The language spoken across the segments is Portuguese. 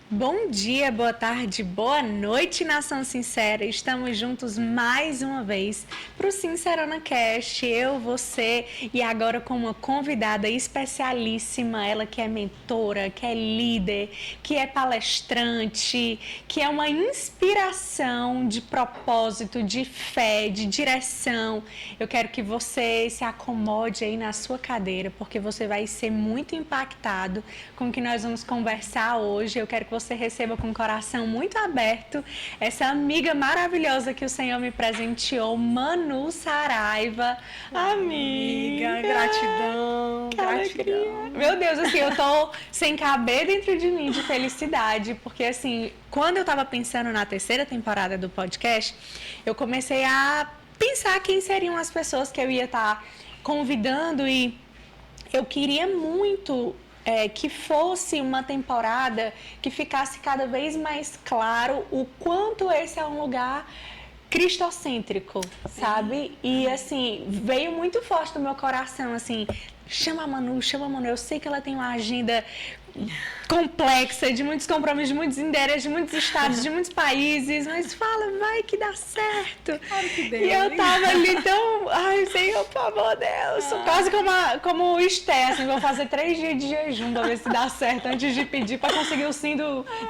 Bom dia, boa tarde, boa noite, Nação Sincera. Estamos juntos mais uma vez para o Sincerona Cast. Eu, você e agora com uma convidada especialíssima, ela que é mentora, que é líder, que é palestrante, que é uma inspiração de propósito, de fé, de direção. Eu quero que você se acomode aí na sua cadeira, porque você vai ser muito impactado com o que nós vamos conversar hoje. Eu quero que você receba com o coração muito aberto essa amiga maravilhosa que o Senhor me presenteou, Manu Saraiva. Amiga, gratidão, gratidão. Meu Deus, assim, eu tô sem caber dentro de mim de felicidade, porque assim, quando eu tava pensando na terceira temporada do podcast, eu comecei a pensar quem seriam as pessoas que eu ia estar convidando e eu queria muito que fosse uma temporada que ficasse cada vez mais claro o quanto esse é um lugar cristocêntrico, sabe? E assim, veio muito forte do meu coração, assim, chama a Manu. Eu sei que ela tem uma agenda complexa, de muitos compromissos, de muitos endereços, de muitos estados, de muitos países, mas fala, vai que dá certo. Claro que deu. E eu tava ali tão, ai, Senhor, por favor, Deus, quase como o Esté, assim, vou fazer 3 dias de jejum pra ver se dá certo antes de pedir pra conseguir o sim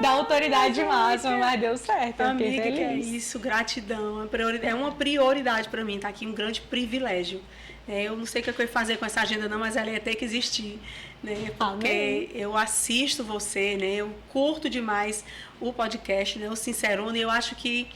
da autoridade máxima, mas deu certo, eu fiquei Amiga, que é feliz. isso, gratidão, é uma prioridade para mim, tá aqui um grande privilégio. Eu não sei o que eu ia fazer com essa agenda não, mas ela ia ter que existir, né? Porque Amém. eu assisto você, né? Eu curto demais o podcast, né? O Sincerona, e eu acho que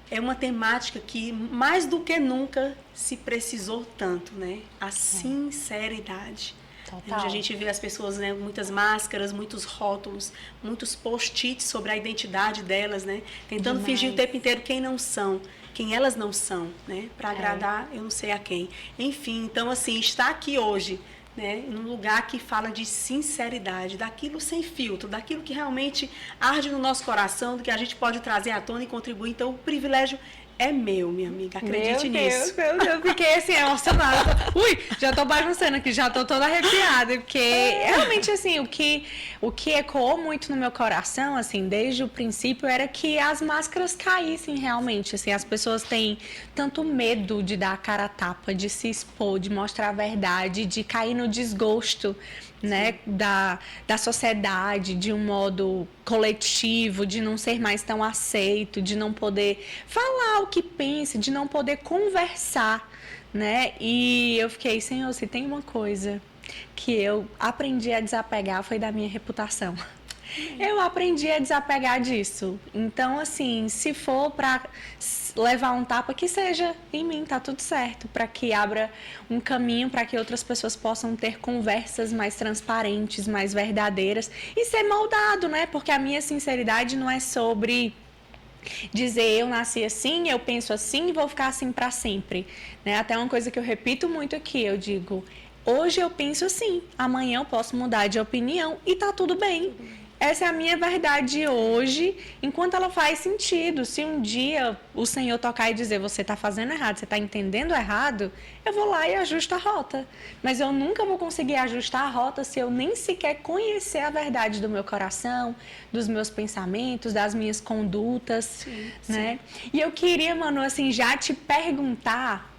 é uma temática que mais do que nunca se precisou tanto, né? A sinceridade. Total. Onde a gente vê as pessoas, né, muitas máscaras, muitos rótulos, muitos post-its sobre a identidade delas, né? Tentando fingir o tempo inteiro quem não são, quem elas não são, né? Para agradar eu não sei a quem. Enfim, então assim, estar aqui hoje, né, num lugar que fala de sinceridade, daquilo sem filtro, daquilo que realmente arde no nosso coração, do que a gente pode trazer à tona e contribuir. Então, o privilégio é meu, minha amiga, acredite nisso. Meu Deus, eu fiquei assim, emocionada. Ui, já tô bagunçando aqui, já tô toda arrepiada, porque realmente, assim, o que ecoou muito no meu coração, assim, desde o princípio, era que as máscaras caíssem realmente, assim, as pessoas têm tanto medo de dar a cara a tapa, de se expor, de mostrar a verdade, de cair no desgosto, né, da sociedade, de um modo coletivo, de não ser mais tão aceito, de não poder falar o que pensa, de não poder conversar, né? E eu fiquei, Senhor, se tem uma coisa que eu aprendi a desapegar foi da minha reputação. Eu aprendi a desapegar disso. Então, assim, se for para levar um tapa, que seja em mim, tá tudo certo. Para que abra um caminho para que outras pessoas possam ter conversas mais transparentes, mais verdadeiras e ser moldado, né? Porque a minha sinceridade não é sobre dizer eu nasci assim, eu penso assim e vou ficar assim para sempre, né? Até uma coisa que eu repito muito aqui, eu digo, hoje eu penso assim, amanhã eu posso mudar de opinião e tá tudo bem. Essa é a minha verdade hoje, enquanto ela faz sentido. Se um dia o Senhor tocar e dizer você está fazendo errado, você está entendendo errado, eu vou lá e ajusto a rota. Mas eu nunca vou conseguir ajustar a rota se eu nem sequer conhecer a verdade do meu coração, dos meus pensamentos, das minhas condutas, Sim, né? Sim. E eu queria, Manu, assim, já te perguntar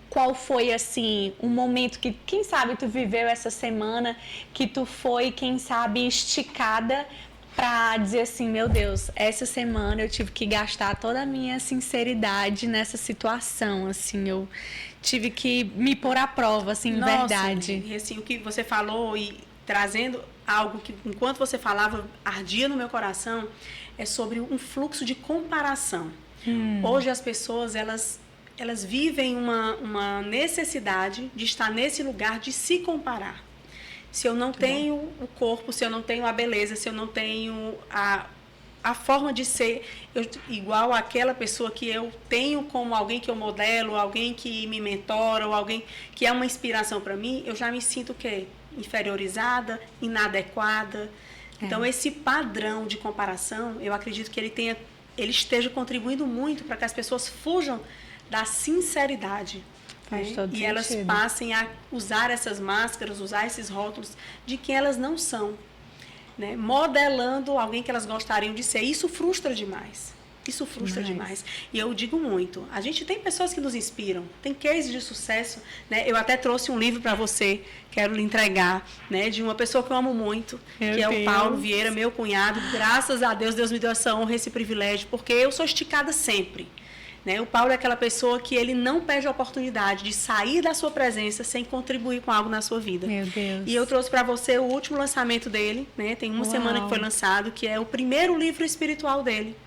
qual foi, assim, um momento que, quem sabe, tu viveu essa semana, que tu foi, quem sabe, esticada pra dizer assim, meu Deus, essa semana eu tive que gastar toda a minha sinceridade nessa situação, assim, eu tive que me pôr à prova, assim, em verdade. E assim, o que você falou e trazendo algo que, enquanto você falava, ardia no meu coração, é sobre um fluxo de comparação. Hoje as pessoas, elas vivem uma necessidade de estar nesse lugar de se comparar. Se eu não tenho o corpo, se eu não tenho a beleza, se eu não tenho a forma de ser igual àquela pessoa que eu tenho como alguém que eu modelo, alguém que me mentora, ou alguém que é uma inspiração para mim, eu já me sinto o quê? Inferiorizada, inadequada. Então, esse padrão de comparação, eu acredito que ele esteja contribuindo muito para que as pessoas fujam da sinceridade. Faz todo sentido. E elas passem a usar essas máscaras, usar esses rótulos de que elas não são. né, modelando alguém que elas gostariam de ser. Isso frustra demais. Isso frustra demais. E eu digo muito, a gente tem pessoas que nos inspiram, tem cases de sucesso, né? Eu até trouxe um livro para você, quero lhe entregar, né? De uma pessoa que eu amo muito, que é o Paulo Vieira, meu cunhado. Graças a Deus, Deus me deu essa honra, esse privilégio, porque eu sou esticada sempre. Né? O Paulo é aquela pessoa que ele não perde a oportunidade de sair da sua presença sem contribuir com algo na sua vida. Meu Deus. E eu trouxe para você o último lançamento dele, né? Tem uma semana que foi lançado, que é o primeiro livro espiritual dele.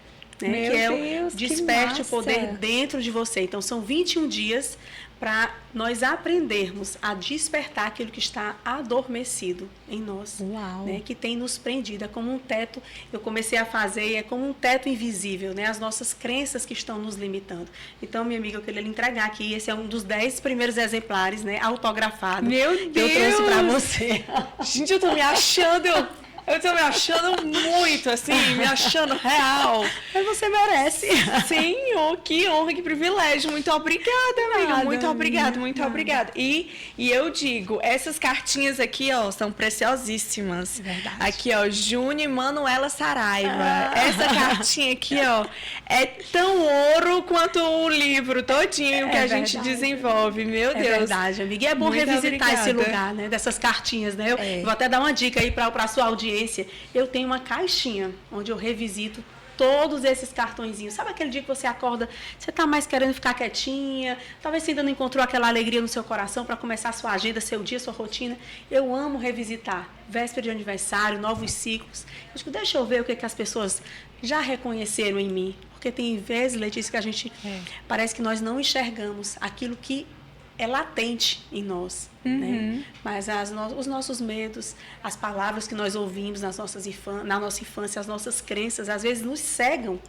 Né? Que é o Desperte o Poder Dentro de Você. Então, são 21 dias para nós aprendermos a despertar aquilo que está adormecido em nós, né? Que tem nos prendido. É como um teto, eu comecei a fazer, é como um teto invisível, né? As nossas crenças que estão nos limitando. Então, minha amiga, eu queria lhe entregar aqui, esse é um dos 10 primeiros exemplares, né? Autografado. Meu Deus! Que eu trouxe para você. Gente, eu tô me achando... Eu tô me achando muito, assim, me achando real. Mas você merece. Senhor, que honra, que privilégio. Muito obrigada, amiga. Muito obrigada, muito obrigada. E eu digo, essas cartinhas aqui, ó, são preciosíssimas. Verdade. Aqui, ó, Júnior Manuela Saraiva. Essa cartinha aqui, ó, é tão ouro quanto o livro todinho que a gente desenvolve. Meu Deus. É verdade, amiga. E é bom muito revisitar esse lugar, né? Dessas cartinhas, né? Eu vou até dar uma dica aí para a sua audiência. Eu tenho uma caixinha onde eu revisito todos esses cartõezinhos. Sabe aquele dia que você acorda, você está mais querendo ficar quietinha, talvez você ainda não encontrou aquela alegria no seu coração para começar a sua agenda, seu dia, sua rotina. Eu amo revisitar. Véspera de aniversário, novos ciclos. Eu digo, deixa eu ver o que as pessoas já reconheceram em mim. Porque tem vezes, Letícia, que a gente parece que nós não enxergamos aquilo que é latente em nós, né? Mas os nossos medos, as palavras que nós ouvimos na nossa infância, as nossas crenças, às vezes nos cegam,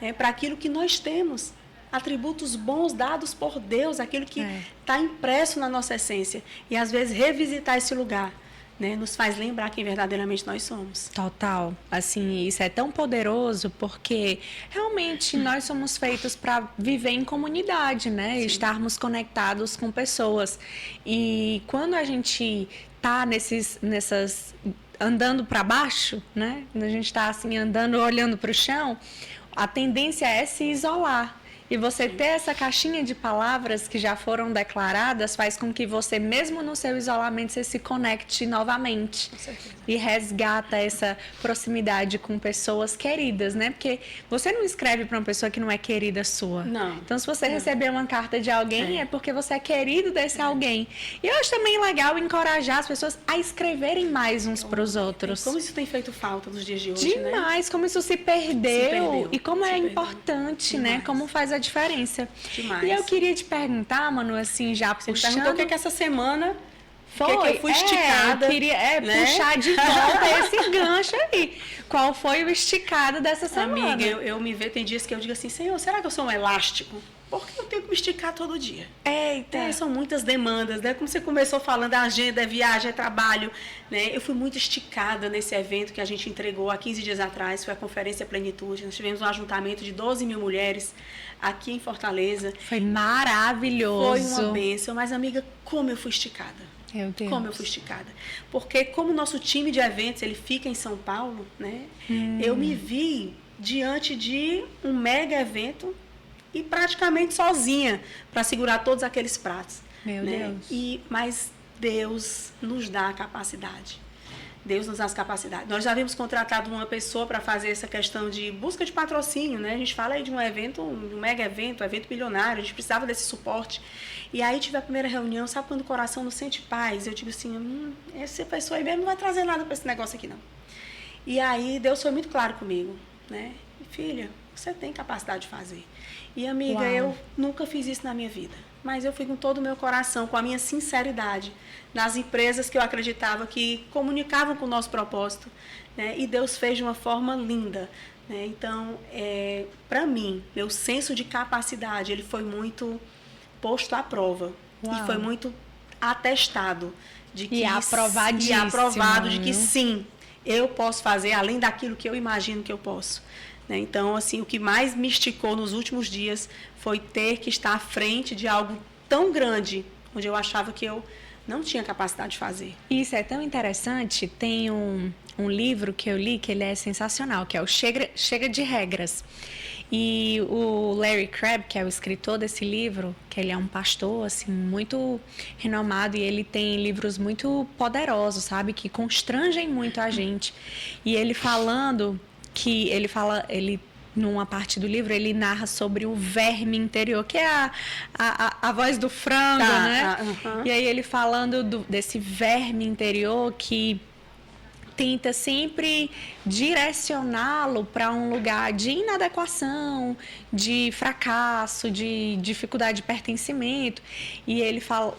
né, para aquilo que nós temos, atributos bons dados por Deus, aquilo que está impresso na nossa essência. E às vezes revisitar esse lugar, né, nos faz lembrar quem verdadeiramente nós somos. Total. Assim, isso é tão poderoso porque realmente nós somos feitos para viver em comunidade, né? Sim. Estarmos conectados com pessoas. E quando a gente tá nessas andando para baixo, né? Quando a gente está assim andando, olhando para o chão, a tendência é se isolar. E você ter essa caixinha de palavras que já foram declaradas faz com que você, mesmo no seu isolamento, você se conecte novamente. E resgata essa proximidade com pessoas queridas, né? Porque você não escreve para uma pessoa que não é querida sua. Não. Então, se você receber uma carta de alguém, é porque você é querido desse alguém. E eu acho também legal encorajar as pessoas a escreverem mais uns para os outros. Como isso tem feito falta nos dias de hoje, demais, né? Como isso se perdeu e como é importante, né? Como faz a diferença. Demais. E eu queria te perguntar, Manu, assim, já você puxando... perguntou o que é que essa semana... Foi, que eu fui esticada. Eu queria né? puxar de volta esse gancho aí. Qual foi o esticado dessa semana? Amiga, eu me vejo, tem dias que eu digo assim, Senhor, será que eu sou um elástico? Porque eu tenho que me esticar todo dia. Eita! São muitas demandas, né? Como você começou falando, a agenda, é viagem, é trabalho, né? Eu fui muito esticada nesse evento que a gente entregou há 15 dias atrás, foi a Conferência Plenitude. Nós tivemos um ajuntamento de 12 mil mulheres aqui em Fortaleza. Foi maravilhoso. Foi uma bênção, mas amiga, como eu fui esticada. Meu Deus. Como eu fui esticada. Porque como o nosso time de eventos, ele fica em São Paulo, né? Eu me vi diante de um mega evento e praticamente sozinha para segurar todos aqueles pratos. Meu Deus. Mas Deus nos dá a capacidade. Deus nos dá as capacidades. Nós já havíamos contratado uma pessoa para fazer essa questão de busca de patrocínio, né? A gente fala aí de um evento, um mega evento, um evento bilionário, a gente precisava desse suporte. E aí tive a primeira reunião, sabe quando o coração não sente paz? Eu digo assim, essa pessoa aí mesmo não vai trazer nada para esse negócio aqui, não. E aí Deus foi muito claro comigo, né? Filha, você tem capacidade de fazer. E amiga, eu nunca fiz isso na minha vida. Mas eu fui com todo o meu coração, com a minha sinceridade, nas empresas que eu acreditava que comunicavam com o nosso propósito, né? E Deus fez de uma forma linda, né? Então, para mim, meu senso de capacidade, ele foi muito posto à prova. E foi muito atestado. De que, aprovadíssimo. E aprovado de que sim, eu posso fazer além daquilo que eu imagino que eu posso. Então, assim, o que mais me esticou nos últimos dias foi ter que estar à frente de algo tão grande, onde eu achava que eu não tinha capacidade de fazer. Isso é tão interessante. Tem um livro que eu li que ele é sensacional, que é o Chega de Regras. E o Larry Crabb, que é o escritor desse livro, que ele é um pastor assim muito renomado e ele tem livros muito poderosos, sabe, que constrangem muito a gente. E ele falando que ele numa parte do livro, ele narra sobre o verme interior, que é a voz do frango, né? E aí ele falando desse verme interior que tenta sempre direcioná-lo para um lugar de inadequação, de fracasso, de dificuldade de pertencimento. E ele fala...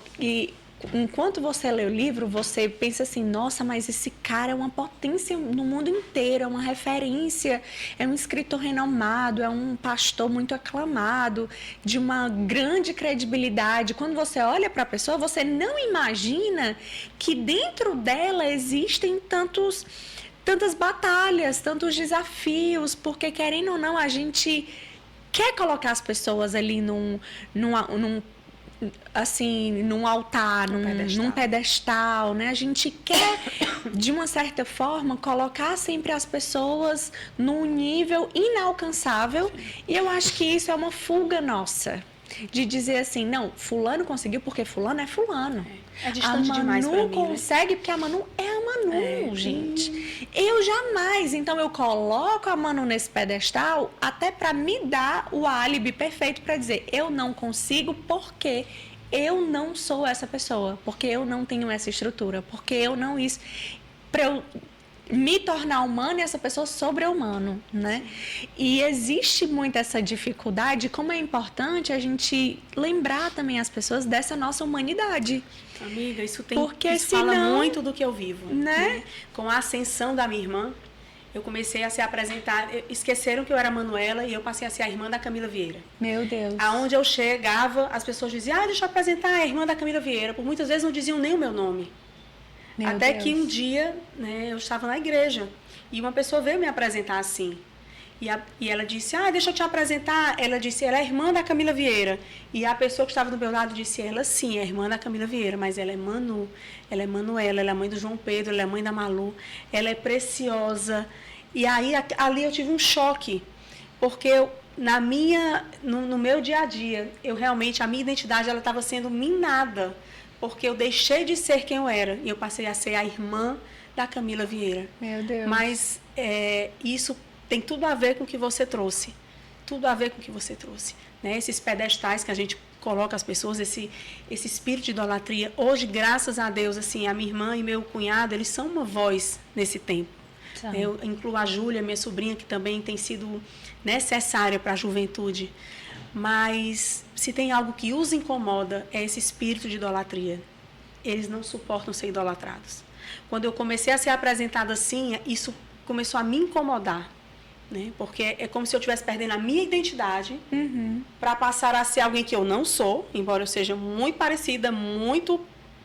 Enquanto você lê o livro, você pensa assim, nossa, mas esse cara é uma potência no mundo inteiro, é uma referência, é um escritor renomado, é um pastor muito aclamado, de uma grande credibilidade. Quando você olha para a pessoa, você não imagina que dentro dela existem tantas batalhas, tantos desafios, porque querendo ou não, a gente quer colocar as pessoas ali num altar, num pedestal, né? A gente quer, de uma certa forma, colocar sempre as pessoas num nível inalcançável. E eu acho que isso é uma fuga nossa. De dizer assim, não, fulano conseguiu porque fulano é fulano. É distante demais pra mim, A Manu consegue porque a Manu é a Manu, gente. Eu jamais. Então eu coloco a Manu nesse pedestal até para me dar o álibi perfeito para dizer, eu não consigo porque eu não sou essa pessoa, porque eu não tenho essa estrutura, porque eu não isso. Para eu me tornar humano e essa pessoa sobre-humano, né? E existe muito essa dificuldade, como é importante a gente lembrar também as pessoas dessa nossa humanidade. Amiga, isso fala muito do que eu vivo. Né? Com a ascensão da minha irmã, eu comecei a se apresentar, esqueceram que eu era Manuela e eu passei a ser a irmã da Camila Vieira. Meu Deus. Aonde eu chegava, as pessoas diziam, deixa eu apresentar a irmã da Camila Vieira. Por muitas vezes não diziam nem o meu nome. Até que um dia, né, eu estava na igreja e uma pessoa veio me apresentar assim. E ela disse, deixa eu te apresentar. Ela disse, ela é irmã da Camila Vieira. E a pessoa que estava do meu lado disse, ela sim, é irmã da Camila Vieira, mas ela é Manu, ela é Manuela, ela é mãe do João Pedro, ela é mãe da Malu, ela é preciosa. E aí, ali eu tive um choque, porque no meu dia a dia, a minha identidade ela estava sendo minada, porque eu deixei de ser quem eu era e eu passei a ser a irmã da Camila Vieira. Meu Deus. Mas isso tem tudo a ver com o que você trouxe. Tudo a ver com o que você trouxe. Né? Esses pedestais que a gente coloca as pessoas, esse espírito de idolatria. Hoje, graças a Deus, assim, a minha irmã e meu cunhado, eles são uma voz nesse tempo. Então. Eu incluo a Júlia, minha sobrinha, que também tem sido necessária para a juventude. Mas se tem algo que os incomoda, é esse espírito de idolatria. Eles não suportam ser idolatrados. Quando eu comecei a ser apresentada assim, isso começou a me incomodar. Né? Porque é como se eu estivesse perdendo a minha identidade para passar a ser alguém que eu não sou, embora eu seja muito parecida, muito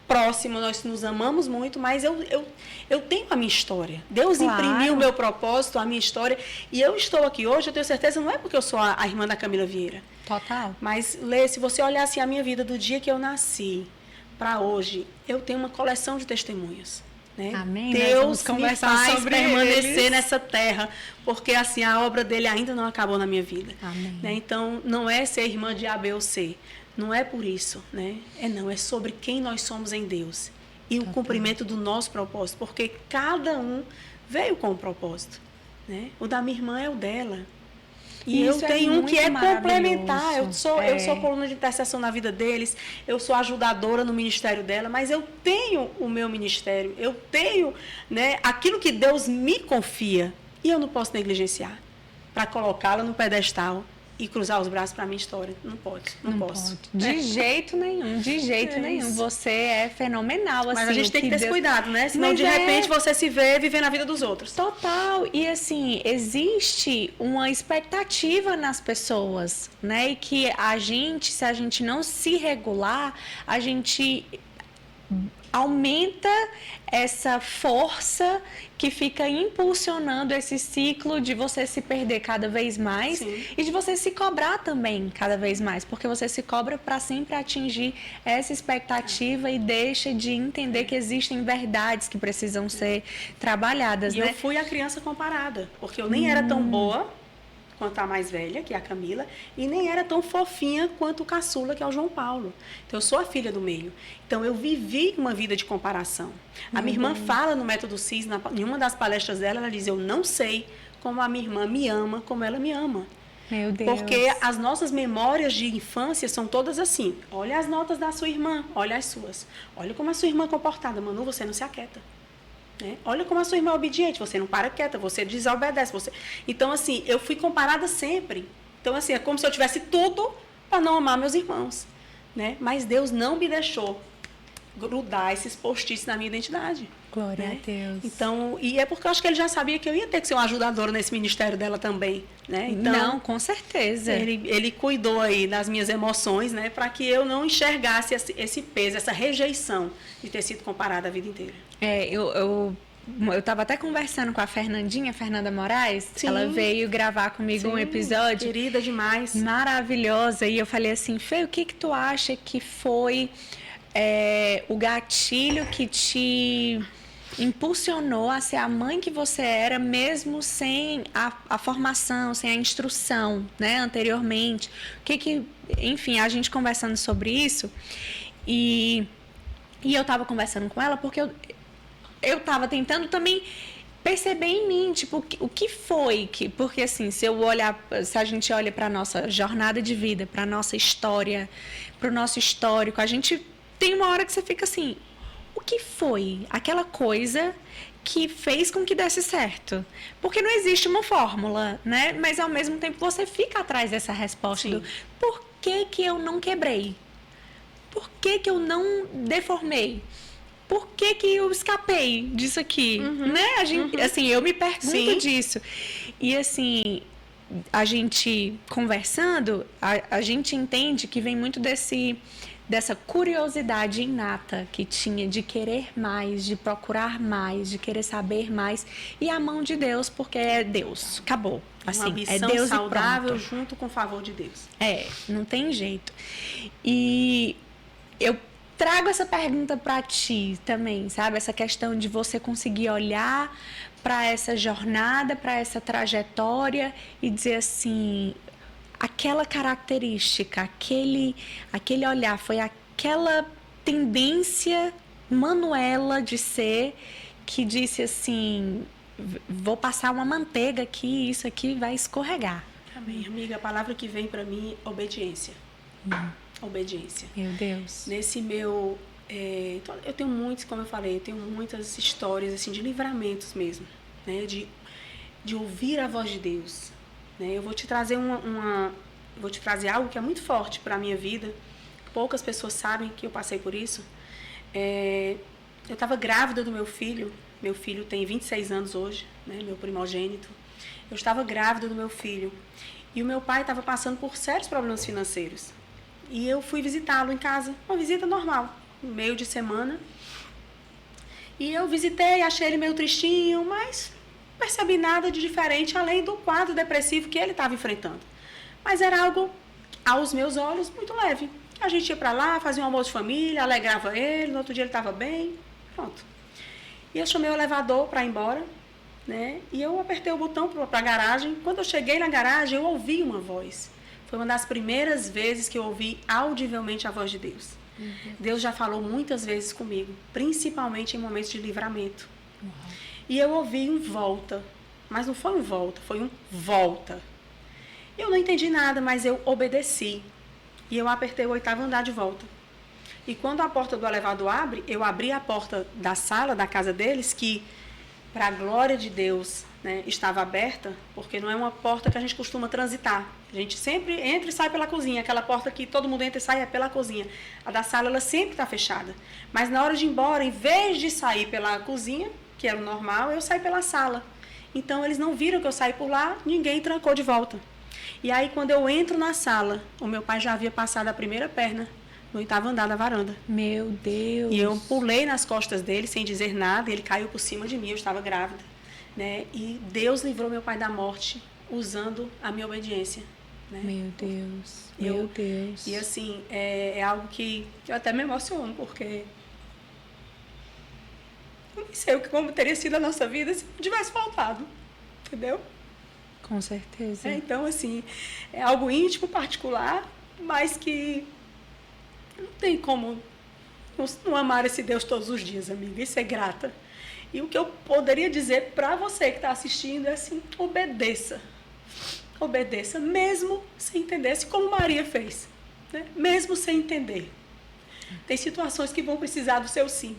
próxima, nós nos amamos muito, mas eu tenho a minha história. Deus imprimiu o meu propósito, a minha história, e eu estou aqui hoje, eu tenho certeza, não é porque eu sou a irmã da Camila Vieira. Total. Mas, Lê, se você olhar assim a minha vida do dia que eu nasci para hoje, eu tenho uma coleção de testemunhos. Né? Amém. Deus me faz permanecer nessa terra, porque assim a obra dele ainda não acabou na minha vida. Amém. Né? Então, não é ser irmã de A, B ou C. Não é por isso, né? É sobre quem nós somos em Deus e o cumprimento do nosso propósito, porque cada um veio com um propósito, né? O da minha irmã é o dela. E eu tenho um que é complementar. Eu sou coluna de intercessão na vida deles, eu sou ajudadora no ministério dela, mas eu tenho o meu ministério, eu tenho, né, aquilo que Deus me confia e eu não posso negligenciar para colocá-la no pedestal e cruzar os braços para a minha história. Não posso. De jeito nenhum, de jeito nenhum. Você é fenomenal. Mas assim, a gente tem que ter esse cuidado, né? Senão, de repente, você se vê vivendo a vida dos outros. Total. E, assim, existe uma expectativa nas pessoas, né? E que se a gente não se regular, a gente aumenta essa força que fica impulsionando esse ciclo de você se perder cada vez mais. Sim. E de você se cobrar também cada vez mais, porque você se cobra para sempre atingir essa expectativa e deixa de entender que existem verdades que precisam ser trabalhadas, e né? Eu fui a criança comparada, porque eu nem era tão boa quanto a mais velha, que é a Camila, e nem era tão fofinha quanto o caçula, que é o João Paulo. Então, eu sou a filha do meio. Então, eu vivi uma vida de comparação. A minha irmã fala no Método CIS, em uma das palestras dela, ela diz, eu não sei como a minha irmã me ama, como ela me ama. Meu Deus. Porque as nossas memórias de infância são todas assim. Olha as notas da sua irmã, olha as suas. Olha como a sua irmã é comportada. Manu, você não se aquieta. Né? Olha como a sua irmã é obediente, você não para quieta, você desobedece. Então, assim, eu fui comparada sempre. Então, assim, é como se eu tivesse tudo para não amar meus irmãos. Né? Mas Deus não me deixou grudar esses post-its na minha identidade. Glória né? a Deus. Então, e é porque eu acho que ele já sabia que eu ia ter que ser uma ajudadora nesse ministério dela também. Né? Então, não, com certeza. Ele cuidou aí das minhas emoções, né? Para que eu não enxergasse esse peso, essa rejeição de ter sido comparada a vida inteira. Eu estava até conversando com a Fernanda Moraes. Sim. Ela veio gravar comigo um episódio. Querida demais. Maravilhosa. E eu falei assim, Fê, o que tu acha que foi o gatilho que te impulsionou a ser a mãe que você era, mesmo sem a formação, sem a instrução, né, anteriormente? Enfim, a gente conversando sobre isso. E eu estava conversando com ela porque eu estava tentando também perceber em mim, tipo, o que foi que... Porque, assim, se a gente olha para a nossa jornada de vida, para a nossa história, para o nosso histórico, a gente tem uma hora que você fica assim, o que foi aquela coisa que fez com que desse certo? Porque não existe uma fórmula, né? Mas, ao mesmo tempo, você fica atrás dessa resposta do por que eu não quebrei? Por que eu não deformei? Por que eu escapei disso aqui? Né? A gente, assim, eu me pergunto disso. E, assim, a gente conversando, a gente entende que vem muito dessa curiosidade inata que tinha de querer mais, de procurar mais, de querer saber mais. E a mão de Deus, porque é Deus. Acabou. Assim, uma ambição é Deus saudável junto com o favor de Deus. Não tem jeito. E eu trago essa pergunta para ti também, sabe? Essa questão de você conseguir olhar para essa jornada, para essa trajetória e dizer assim, aquela característica, aquele olhar, foi aquela tendência Manuela de ser que disse assim, vou passar uma manteiga aqui, isso aqui vai escorregar. Amém, amiga. A palavra que vem para mim é obediência. Obediência. Meu Deus. Nesse meu... eu tenho muitos, como eu falei, eu tenho muitas histórias assim, de livramentos mesmo, né? De ouvir a voz de Deus. Né? Eu vou te trazer vou te trazer algo que é muito forte para a minha vida. Poucas pessoas sabem que eu passei por isso. Eu estava grávida do meu filho. Meu filho tem 26 anos hoje, né? Meu primogênito. Eu estava grávida do meu filho. E o meu pai estava passando por sérios problemas financeiros. E eu fui visitá-lo em casa, uma visita normal, no meio de semana. E eu visitei, achei ele meio tristinho, mas não percebi nada de diferente, além do quadro depressivo que ele estava enfrentando. Mas era algo, aos meus olhos, muito leve. A gente ia para lá, fazia um almoço de família, alegrava ele, no outro dia ele estava bem, pronto. E eu chamei o elevador para ir embora, né? E eu apertei o botão para a garagem. Quando eu cheguei na garagem, eu ouvi uma voz. Foi uma das primeiras vezes que eu ouvi audivelmente a voz de Deus. Deus já falou muitas vezes comigo, principalmente em momentos de livramento. E eu ouvi um volta, mas não foi um volta, foi um volta. Eu não entendi nada, mas eu obedeci. E eu apertei o 8º andar de volta. E quando a porta do elevador abre, eu abri a porta da sala, da casa deles, que, para a glória de Deus, né, estava aberta, porque não é uma porta que a gente costuma transitar. A gente sempre entra e sai pela cozinha. Aquela porta que todo mundo entra e sai é pela cozinha. A da sala, ela sempre está fechada. Mas na hora de ir embora, em vez de sair pela cozinha, que era o normal, eu saí pela sala. Então, eles não viram que eu saí por lá, ninguém trancou de volta. E aí, quando eu entro na sala, o meu pai já havia passado a primeira perna no 8º andar da varanda. Meu Deus. E eu pulei nas costas dele sem dizer nada, ele caiu por cima de mim, eu estava grávida, né? E Deus livrou meu pai da morte usando a minha obediência, né? Meu Deus, meu Deus. E assim, é algo que eu até me emociono, porque eu não sei como teria sido a nossa vida se não tivesse faltado, entendeu? Com certeza. Então, assim, é algo íntimo, particular, mas que não tem como não amar esse Deus todos os dias, amiga, e ser grata. E o que eu poderia dizer para você que está assistindo é assim, obedeça. Obedeça, mesmo sem entender, assim como Maria fez, né? Mesmo sem entender. Tem situações que vão precisar do seu sim.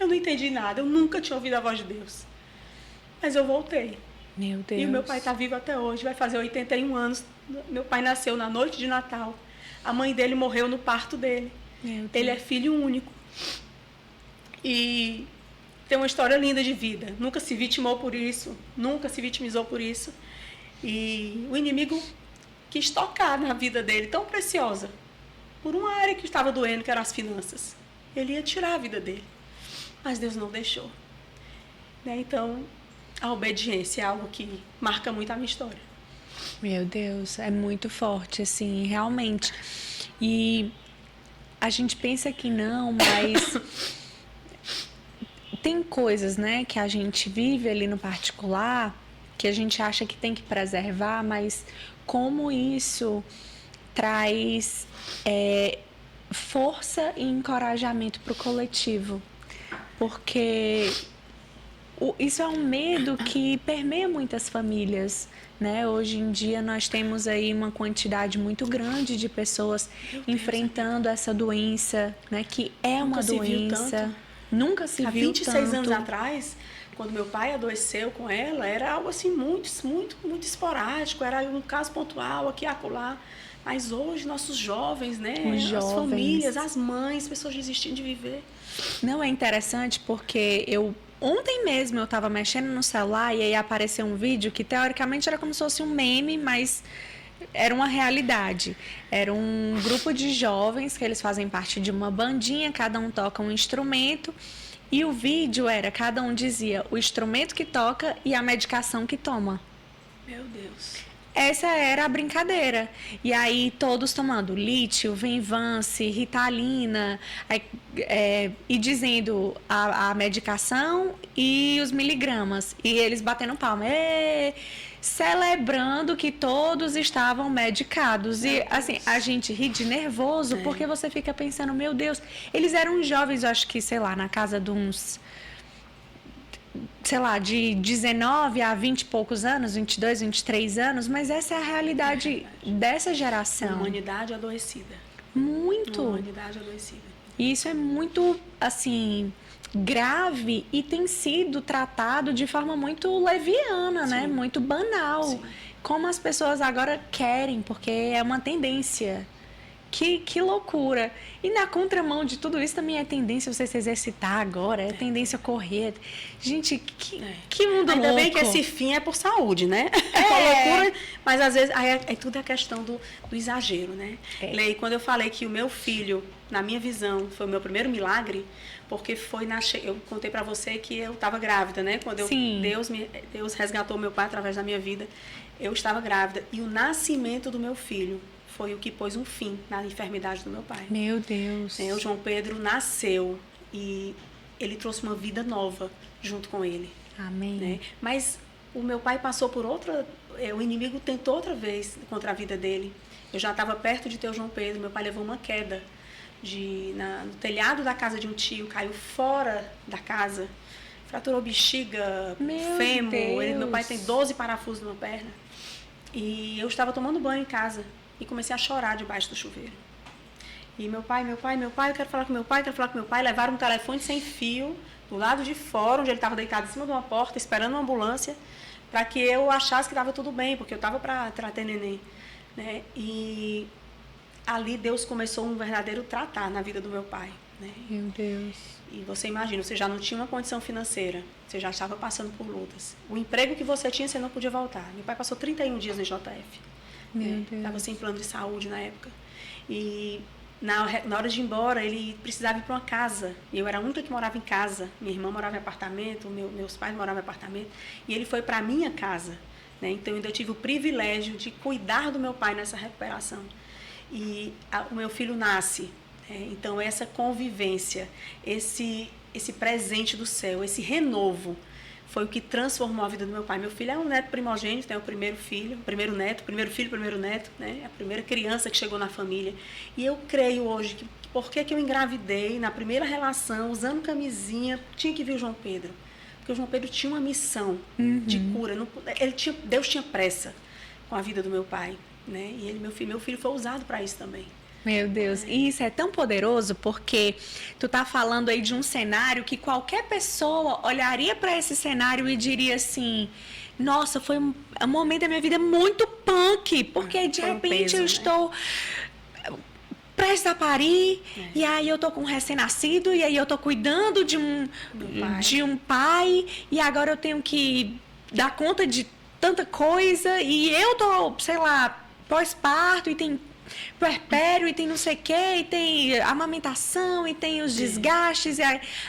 Eu não entendi nada, eu nunca tinha ouvido a voz de Deus. Mas eu voltei. Meu Deus. E o meu pai está vivo até hoje, vai fazer 81 anos. Meu pai nasceu na noite de Natal. A mãe dele morreu no parto dele. Meu Deus. Ele é filho único. E tem uma história linda de vida. Nunca se vitimou por isso, nunca se vitimizou por isso. E o inimigo quis tocar na vida dele, tão preciosa, por uma área que estava doendo, que eram as finanças. Ele ia tirar a vida dele, mas Deus não deixou. Né? Então, a obediência é algo que marca muito a minha história. Meu Deus, é muito forte, assim, realmente. E a gente pensa que não, mas tem coisas, né, que a gente vive ali no particular, que a gente acha que tem que preservar, mas como isso traz força e encorajamento para o coletivo. Porque isso é um medo que permeia muitas famílias, né? Hoje em dia nós temos aí uma quantidade muito grande de pessoas enfrentando essa doença, né? Que é uma doença. Nunca se viu tanto. Há 26 anos atrás, quando meu pai adoeceu com ela, era algo assim muito esporádico, era um caso pontual aqui e acolá. Mas hoje, nossos jovens, né? As famílias, as mães, pessoas desistindo de viver. Não, é interessante porque ontem mesmo eu estava mexendo no celular e aí apareceu um vídeo que teoricamente era como se fosse um meme, mas era uma realidade. Era um grupo de jovens que eles fazem parte de uma bandinha, cada um toca um instrumento. E o vídeo era, cada um dizia o instrumento que toca e a medicação que toma. Meu Deus. Essa era a brincadeira. E aí todos tomando lítio, Venvance, Ritalina, e dizendo a medicação e os miligramas. E eles batendo palma, celebrando que todos estavam medicados. E assim, a gente ri de nervoso porque você fica pensando, meu Deus, eles eram jovens, eu acho que, sei lá, na casa de uns, sei lá, de 19 a 20 e poucos anos, 22, 23 anos, mas essa é a realidade dessa geração. Uma humanidade adoecida. Muito. Uma humanidade adoecida. E isso é muito, assim, grave e tem sido tratado de forma muito leviana, né? Muito banal. Sim. Como as pessoas agora querem, porque é uma tendência. Que loucura. E na contramão de tudo isso também é tendência você se exercitar agora, é tendência a correr. Gente, que mundo ainda louco. Bem que esse fim é por saúde, né? É uma loucura, mas às vezes tudo é questão do exagero, né? Lei, quando eu falei que o meu filho, na minha visão, foi o meu primeiro milagre, porque foi eu contei pra você que eu estava grávida, né? Quando Deus resgatou meu pai através da minha vida, eu estava grávida. E o nascimento do meu filho foi o que pôs um fim na enfermidade do meu pai. Meu Deus. O João Pedro nasceu e ele trouxe uma vida nova junto com ele. Amém. Né? Mas o meu pai passou por o inimigo tentou outra vez contra a vida dele. Eu já estava perto de ter o João Pedro, meu pai levou uma queda no telhado da casa de um tio, caiu fora da casa, fraturou bexiga, fêmur. Meu pai tem 12 parafusos numa perna. E eu estava tomando banho em casa. E comecei a chorar debaixo do chuveiro. E meu pai, eu quero falar com meu pai. Levaram um telefone sem fio do lado de fora, onde ele estava deitado em cima de uma porta, esperando uma ambulância, para que eu achasse que estava tudo bem, porque eu estava para ter neném. Né? E ali Deus começou um verdadeiro tratar na vida do meu pai. Né? Meu Deus. E você imagina, você já não tinha uma condição financeira, você já estava passando por lutas. O emprego que você tinha, você não podia voltar. Meu pai passou 31 dias no JF. Estava sem plano de saúde na época. E Na hora de ir embora, ele precisava ir para uma casa. E eu era a única que morava em casa. Minha irmã morava em apartamento, meus pais moravam em apartamento. E ele foi para a minha casa. Né? Então, eu ainda tive o privilégio de cuidar do meu pai nessa recuperação. E o meu filho nasce. Então, essa convivência, esse presente do céu, esse renovo, foi o que transformou a vida do meu pai. Meu filho é um neto primogênito, é o primeiro filho, primeiro neto, né? A primeira criança que chegou na família. E eu creio hoje que por que eu engravidei na primeira relação, usando camisinha, tinha que vir o João Pedro. Porque o João Pedro tinha uma missão de cura. Deus tinha pressa com a vida do meu pai. Né? E meu filho foi usado para isso também. Meu Deus, e isso é tão poderoso porque tu tá falando aí de um cenário que qualquer pessoa olharia para esse cenário e diria assim: nossa, foi um momento da minha vida muito punk, porque de repente eu estou prestes a parir, e aí eu tô com um recém-nascido, e aí eu tô cuidando de um pai, e agora eu tenho que dar conta de tanta coisa, e eu tô, sei lá, pós-parto, e tem puerpério, e tem não sei o quê, e tem amamentação, e tem os desgastes, e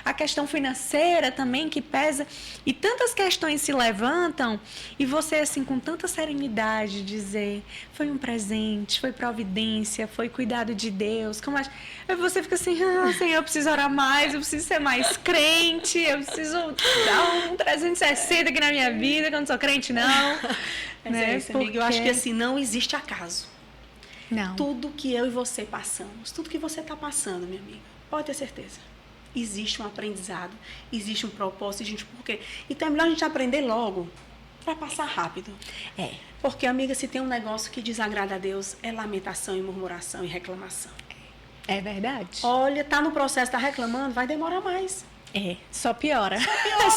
a questão financeira também que pesa, e tantas questões se levantam, e você, assim, com tanta serenidade, dizer, foi um presente, foi providência, foi cuidado de Deus, aí você fica assim, Senhor, eu preciso orar mais, eu preciso ser mais crente, eu preciso dar um 360 aqui na minha vida, que eu não sou crente, não. Né? É isso, amiga. Eu acho que, assim, não existe acaso. Não. Tudo que eu e você passamos, tudo que você está passando, minha amiga, pode ter certeza. Existe um aprendizado, existe um propósito, existe um porquê. Então é melhor a gente aprender logo para passar rápido. Porque, amiga, se tem um negócio que desagrada a Deus, é lamentação e murmuração e reclamação. É verdade. Olha, tá no processo, tá reclamando, vai demorar mais. Só piora.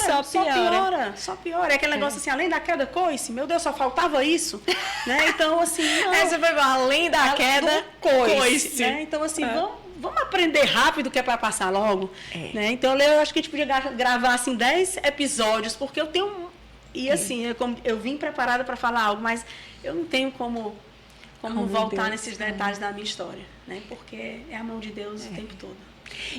Só piora. É aquele negócio assim, além da queda, coice. Meu Deus, só faltava isso. Né? Então, assim... Não, essa foi além da queda, coice. Né? Então, assim, vamos aprender rápido, que é para passar logo. Né? Então, eu acho que a gente podia gravar, assim, 10 episódios, porque eu tenho... E, assim, eu vim preparada para falar algo, mas eu não tenho como voltar nesses detalhes da minha história. Né? Porque é a mão de Deus o tempo todo.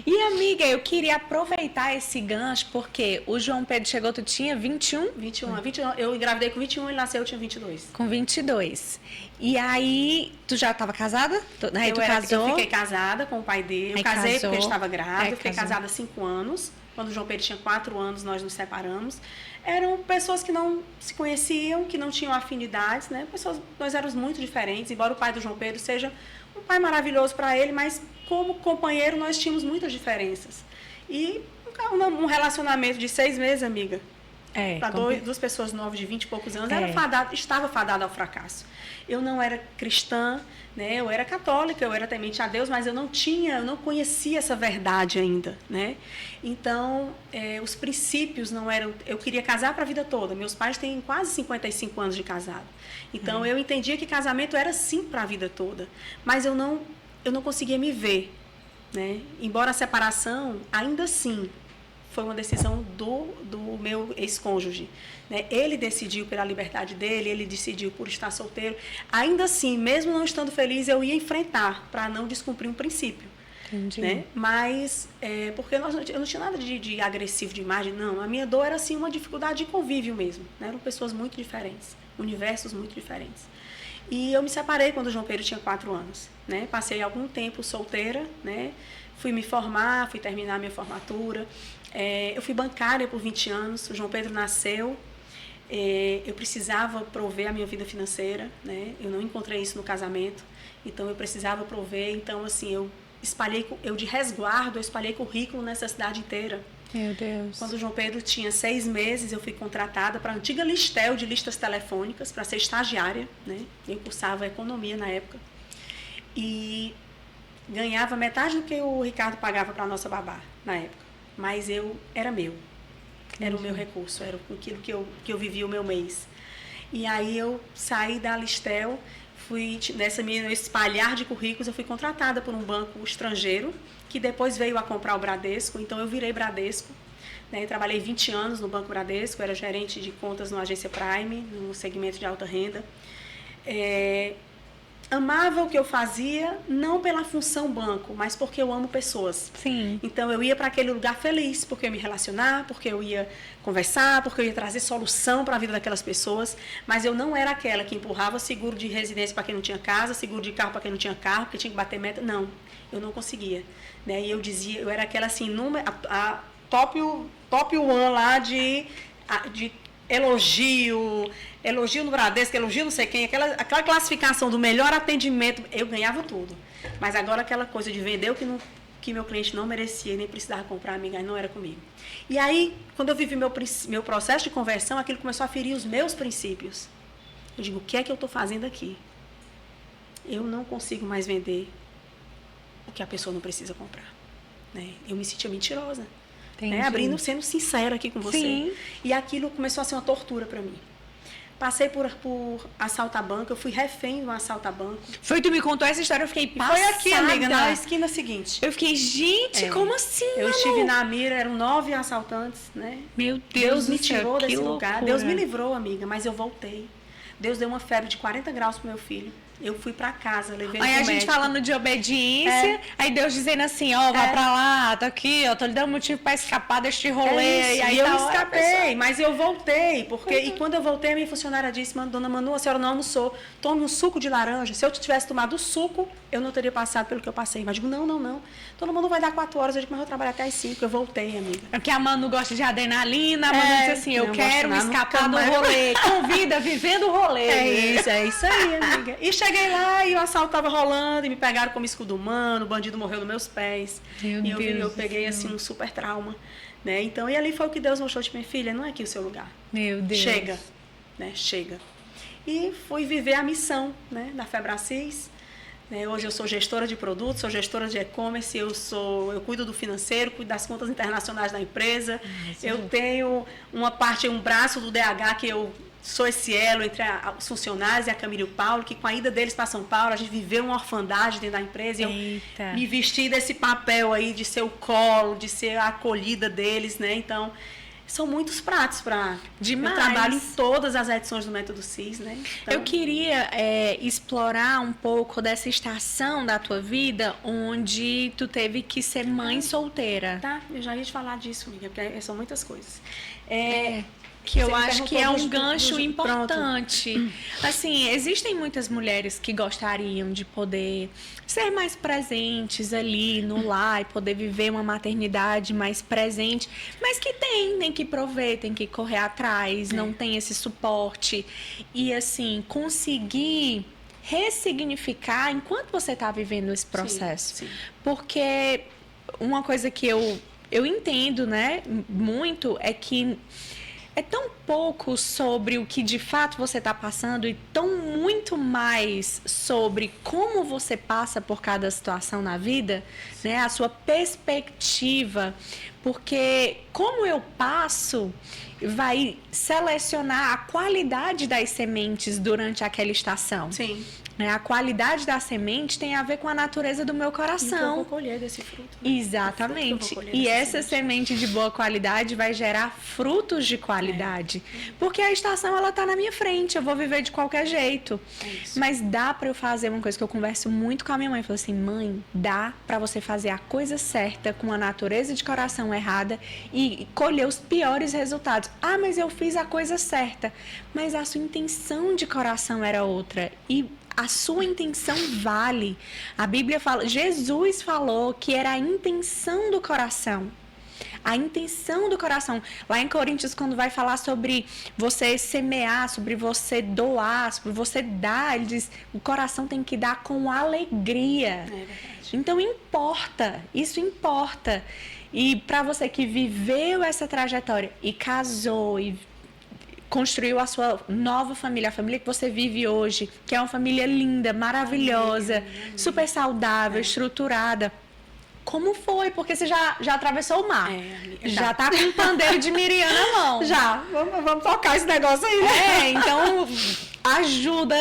E, amiga, eu queria aproveitar esse gancho, porque o João Pedro chegou, tu tinha 21? 21. Eu engravidei com 21, ele nasceu, eu tinha 22. Com 22. E aí, tu já estava casada? Aí tu casou? Eu fiquei casada com o pai dele. Eu casei porque eu estava grávida. Eu fiquei casada há 5 anos. Quando o João Pedro tinha 4 anos, nós nos separamos. Eram pessoas que não se conheciam, que não tinham afinidades, né? Nós éramos muito diferentes, embora o pai do João Pedro seja um pai maravilhoso para ele, mas como companheiro nós tínhamos muitas diferenças. E um relacionamento de 6 meses, amiga, para duas pessoas novas de 20 e poucos anos, estava fadado ao fracasso. Eu não era cristã, né? Eu era católica, eu era temente a Deus, mas eu não conhecia essa verdade ainda, né? Então, os princípios não eram... Eu queria casar para a vida toda. Meus pais têm quase 55 anos de casado. Então, eu entendia que casamento era sim para a vida toda. Mas eu não conseguia me ver, né? Embora a separação, ainda assim, foi uma decisão do meu ex-cônjuge. Né? Ele decidiu pela liberdade dele, ele decidiu por estar solteiro. Ainda assim, mesmo não estando feliz, eu ia enfrentar para não descumprir um princípio. Entendi. Né? Mas, porque eu não tinha nada de agressivo, de imagem, não. A minha dor era, assim, uma dificuldade de convívio mesmo. Né? Eram pessoas muito diferentes, universos muito diferentes. E eu me separei quando o João Pedro tinha 4 anos. Né? Passei algum tempo solteira, né? Fui me formar, fui terminar a minha formatura. Eu fui bancária por 20 anos, o João Pedro nasceu. Eu precisava prover a minha vida financeira, né? Eu não encontrei isso no casamento, então eu precisava prover. Então, assim, eu de resguardo, eu espalhei currículo nessa cidade inteira. Meu Deus. Quando o João Pedro tinha 6 meses, eu fui contratada para a antiga Listel de listas telefônicas, para ser estagiária, né? Eu cursava economia na época. E ganhava metade do que o Ricardo pagava para a nossa babá na época. Mas era meu. Era o meu recurso, era aquilo que eu vivia o meu mês. E aí eu saí da Listel, nesse espalhar de currículos, eu fui contratada por um banco estrangeiro, que depois veio a comprar o Bradesco, então eu virei Bradesco. Né? Trabalhei 20 anos no Banco Bradesco, era gerente de contas no Agência Prime, no segmento de alta renda. amava o que eu fazia, não pela função banco, mas porque eu amo pessoas. Sim. Então eu ia para aquele lugar feliz, porque eu ia me relacionar, porque eu ia conversar, porque eu ia trazer solução para a vida daquelas pessoas, mas eu não era aquela que empurrava seguro de residência para quem não tinha casa, seguro de carro para quem não tinha carro, porque tinha que bater meta. Não, eu não conseguia. Né? E eu dizia, eu era aquela assim, a top one lá de elogio no Bradesco, elogio não sei quem, aquela classificação do melhor atendimento, eu ganhava tudo. Mas agora aquela coisa de vender o que meu cliente não merecia e nem precisava comprar, amiga, aí não era comigo. E aí, quando eu vivi meu processo de conversão, aquilo começou a ferir os meus princípios. Eu digo, o que é que eu estou fazendo aqui? Eu não consigo mais vender o que a pessoa não precisa comprar. Né? Eu me sentia mentirosa. Né? Abrindo, sendo sincera aqui com você. Sim. E aquilo começou a ser uma tortura para mim. Passei por assalto a banco, eu fui refém de um assalto a banco. Tu me contou essa história, eu fiquei passada. Foi aqui, amiga, na esquina seguinte. Eu fiquei, gente, como assim? Eu estive na mira, eram 9 assaltantes, né? Meu Deus me tirou desse lugar. Loucura. Deus me livrou, amiga, mas eu voltei. Deus deu uma febre de 40 graus pro meu filho. Eu fui pra casa, levei ele pro médico. Aí a gente falando de obediência, aí Deus dizendo assim, ó, vai pra lá, tá aqui, ó, tô lhe dando motivo pra escapar deste rolê. E aí eu escapei, mas eu voltei, porque e quando eu voltei, a minha funcionária disse, dona Manu, a senhora não almoçou, tome um suco de laranja. Se eu tivesse tomado o suco, eu não teria passado pelo que eu passei. Mas digo, não. Dona Manu vai dar 4 horas, eu digo, mas eu vou trabalhar até as 5, eu voltei, amiga. Porque a Manu gosta de adrenalina, a Manu diz assim, eu quero escapar do rolê, convida, vivendo o rolê. É isso aí, amiga. E cheguei lá e o assalto estava rolando e me pegaram como escudo humano, o bandido morreu nos meus pés. Eu peguei assim um super trauma, né? Então, e ali foi o que Deus mostrou de minha filha, não é aqui o seu lugar. Meu Deus. Chega, né? Chega. E fui viver a missão, né, da Febracis. Né? Hoje eu sou gestora de produtos, sou gestora de e-commerce, eu cuido do financeiro, cuido das contas internacionais da empresa. Eu tenho um braço do DH que eu sou esse elo entre os funcionários e a Camila e o Paulo, que com a ida deles para São Paulo, a gente viveu uma orfandade dentro da empresa. E eu me vesti desse papel aí de ser o colo, de ser a acolhida deles, né? Então, são muitos pratos para... Eu trabalho em todas as edições do Método CIS, né? Então, eu queria explorar um pouco dessa estação da tua vida onde tu teve que ser mãe solteira. Tá, eu já ia te falar disso, amiga, porque são muitas coisas. Que eu acho que é um gancho importante. Assim, existem muitas mulheres que gostariam de poder ser mais presentes ali no lar e poder viver uma maternidade mais presente, mas que tem que prover, tem que correr atrás, não tem esse suporte. E assim, conseguir ressignificar enquanto você está vivendo esse processo. Sim. Porque uma coisa que eu entendo, né, muito é que é tão pouco sobre o que de fato você está passando e tão muito mais sobre como você passa por cada situação na vida, né? A sua perspectiva, porque como eu passo vai selecionar a qualidade das sementes durante aquela estação. Sim. A qualidade da semente tem a ver com a natureza do meu coração. Então eu vou colher desse fruto. Né? Exatamente. E essa semente de boa qualidade vai gerar frutos de qualidade. Porque a estação, ela tá na minha frente. Eu vou viver de qualquer jeito. Mas dá para eu fazer uma coisa que eu converso muito com a minha mãe. Eu falo assim, mãe, dá para você fazer a coisa certa com a natureza de coração errada e colher os piores resultados. Ah, mas eu fiz a coisa certa. Mas a sua intenção de coração era outra. E a sua intenção vale. A Bíblia fala, Jesus falou que era a intenção do coração. A intenção do coração. Lá em Coríntios, quando vai falar sobre você semear, sobre você doar, sobre você dar, ele diz, o coração tem que dar com alegria. É verdade. Então importa, isso importa. E para você que viveu essa trajetória e casou e construiu a sua nova família, a família que você vive hoje, que é uma família linda, maravilhosa, super saudável, estruturada. Como foi? Porque você já atravessou o mar. Já tá com um pandeiro de Miriam na mão. Já. Vamos tocar esse negócio aí, né? Então ajuda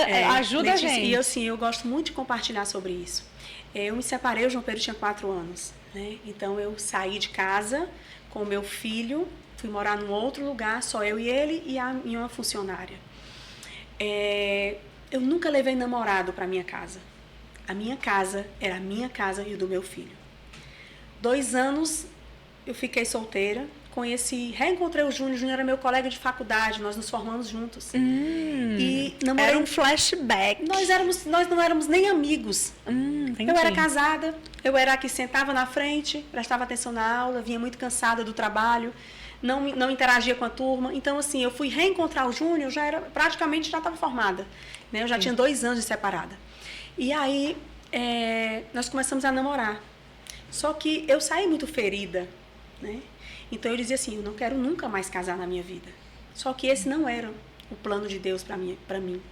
a gente. E assim, eu gosto muito de compartilhar sobre isso. Eu me separei, o João Pedro tinha 4 anos, né? Então eu saí de casa com o meu filho, fui morar num outro lugar, só eu e ele e uma funcionária. eu nunca levei namorado para minha casa. A minha casa era a minha casa e o do meu filho. 2 anos eu fiquei solteira, reencontrei o Júnior. O Júnior era meu colega de faculdade, nós nos formamos juntos. E namorei. Era um flashback. Nós não éramos nem amigos. Entendi. Eu era casada, eu era a que sentava na frente, prestava atenção na aula, vinha muito cansada do trabalho, não interagia com a turma. Então, assim, eu fui reencontrar o Júnior, praticamente já estava formada. Né? Eu já tinha 2 anos de separada. E aí, nós começamos a namorar. Só que eu saí muito ferida, né? Então eu dizia assim, eu não quero nunca mais casar na minha vida. Só que esse não era o plano de Deus para mim.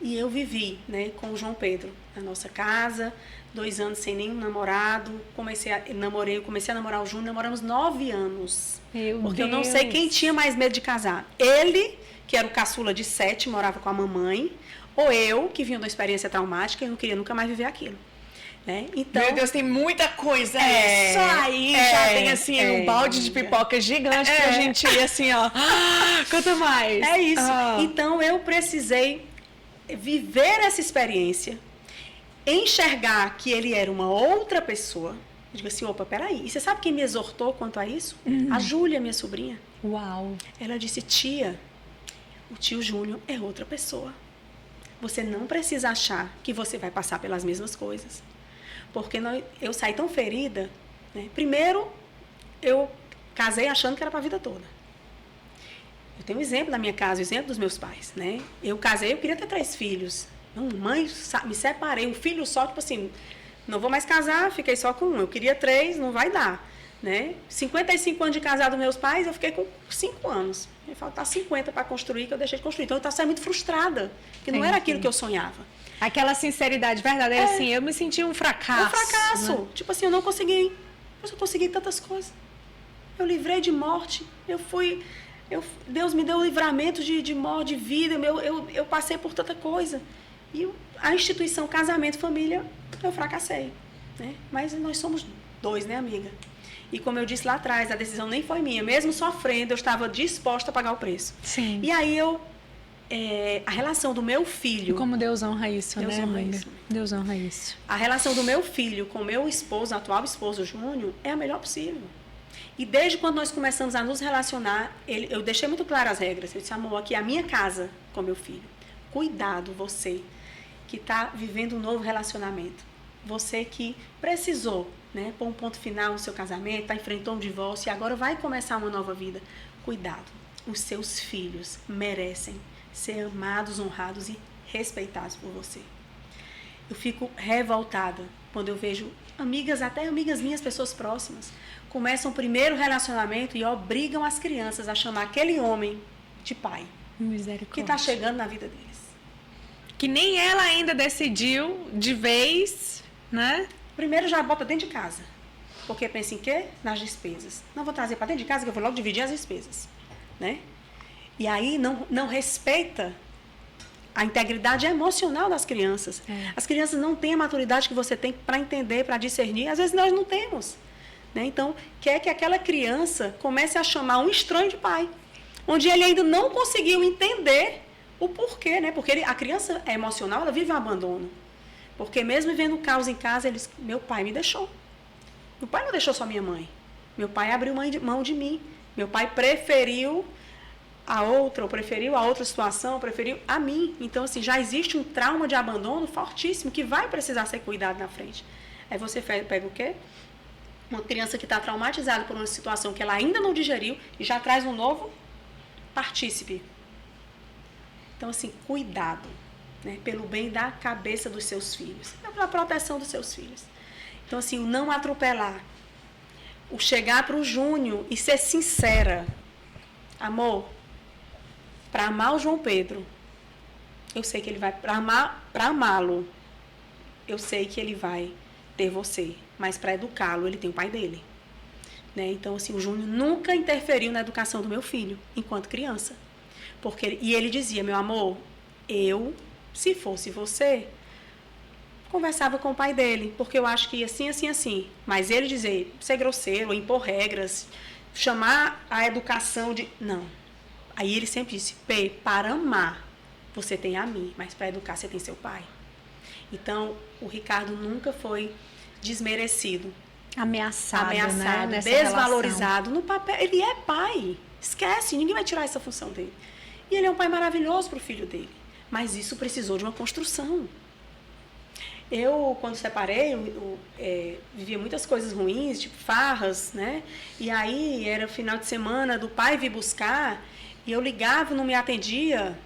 E eu vivi, né, com o João Pedro na nossa casa, 2 anos sem nenhum namorado. Comecei a namorar o Júnior, namoramos 9 anos. Porque eu não sei quem tinha mais medo de casar. Ele, que era o caçula de 7, morava com a mamãe, ou eu, que vinha de uma experiência traumática e não queria nunca mais viver aquilo. Né? Então, meu Deus, tem muita coisa. Só aí já tem assim um balde de pipoca gigante pra gente ir assim, ó. Conta mais. É isso. Então eu precisei viver essa experiência, enxergar que ele era uma outra pessoa. Eu digo assim, opa, peraí. E você sabe quem me exortou quanto a isso? A Júlia, minha sobrinha. Uau. Ela disse, tia, o tio Júnior é outra pessoa. Você não precisa achar que você vai passar pelas mesmas coisas. Porque eu saí tão ferida, né? Primeiro, eu casei achando que era para a vida toda. Eu tenho um exemplo da minha casa, um exemplo dos meus pais, né? Eu casei, eu queria ter 3 filhos. Não, mãe, me separei, um filho só, tipo assim, não vou mais casar, fiquei só com 1. Eu queria 3, não vai dar, né? 55 anos de casado dos meus pais, eu fiquei com 5 anos. Me faltar 50 para construir, que eu deixei de construir. Então, eu estava muito frustrada, que não era aquilo que eu sonhava. Aquela sinceridade verdadeira, assim, eu me senti um fracasso. Um fracasso. Né? Tipo assim, eu não consegui. Mas eu consegui tantas coisas. Eu livrei de morte. Deus me deu um livramento de morte, de vida. Eu passei por tanta coisa. E a instituição casamento, família, eu fracassei. Né? Mas nós somos 2, né, amiga? E como eu disse lá atrás, a decisão nem foi minha. Mesmo sofrendo, eu estava disposta a pagar o preço. Sim. E aí a relação do meu filho... E como Deus honra isso, Deus né, honra amiga? isso. Deus honra isso. A relação do meu filho com o meu esposo, atual esposo, Júnior, é a melhor possível. E desde quando nós começamos a nos relacionar, eu deixei muito claro as regras. Eu disse, amor, aqui é a minha casa com meu filho. Cuidado, você que está vivendo um novo relacionamento. Você que precisou, né, pôr um ponto final no seu casamento, enfrentou um divórcio e agora vai começar uma nova vida. Cuidado, os seus filhos merecem ser amados, honrados e respeitados por você. Eu fico revoltada quando eu vejo até amigas minhas, pessoas próximas, começam o primeiro relacionamento e obrigam as crianças a chamar aquele homem de pai. Misericórdia. Que está chegando na vida deles. Que nem ela ainda decidiu de vez, né? Primeiro já bota dentro de casa. Porque pensa em quê? Nas despesas. Não vou trazer para dentro de casa que eu vou logo dividir as despesas. Né? E aí não respeita a integridade emocional das crianças. As crianças não têm a maturidade que você tem para entender, para discernir. Às vezes nós não temos. Né? Então, quer que aquela criança comece a chamar um estranho de pai. Onde ele ainda não conseguiu entender o porquê. Né? Porque a criança é emocional, ela vive um abandono. Porque mesmo vivendo caos em casa, meu pai me deixou. Meu pai não deixou só minha mãe. Meu pai abriu mão de mim. Meu pai preferiu a outra situação, preferiu a mim. Então, assim, já existe um trauma de abandono fortíssimo que vai precisar ser cuidado na frente. Aí você pega o quê? Uma criança que está traumatizada por uma situação que ela ainda não digeriu e já traz um novo partícipe. Então, assim, cuidado, né, pelo bem da cabeça dos seus filhos, pela proteção dos seus filhos. Então, assim, o não atropelar, o chegar para o Júnior e ser sincera. Amor, para amar o João Pedro, eu sei que ele vai, para amá-lo, eu sei que ele vai ter você, mas para educá-lo, ele tem o pai dele. Né? Então, assim, o Júnior nunca interferiu na educação do meu filho, enquanto criança. E ele dizia, meu amor, se fosse você, conversava com o pai dele, porque eu acho que assim, assim, assim. Mas ele dizer, ser grosseiro, impor regras, chamar a educação de... Não. Aí ele sempre disse, para amar, Você tem a mim, mas para educar você tem seu pai. Então, o Ricardo nunca foi desmerecido. Ameaçado, né? Desvalorizado. No papel, ele é pai. Esquece, ninguém vai tirar essa função dele. E ele é um pai maravilhoso para o filho dele. Mas isso precisou de uma construção. Eu, quando separei, vivia muitas coisas ruins, tipo farras, né? E aí, era final de semana do pai vir buscar, e eu ligava, não me atendia.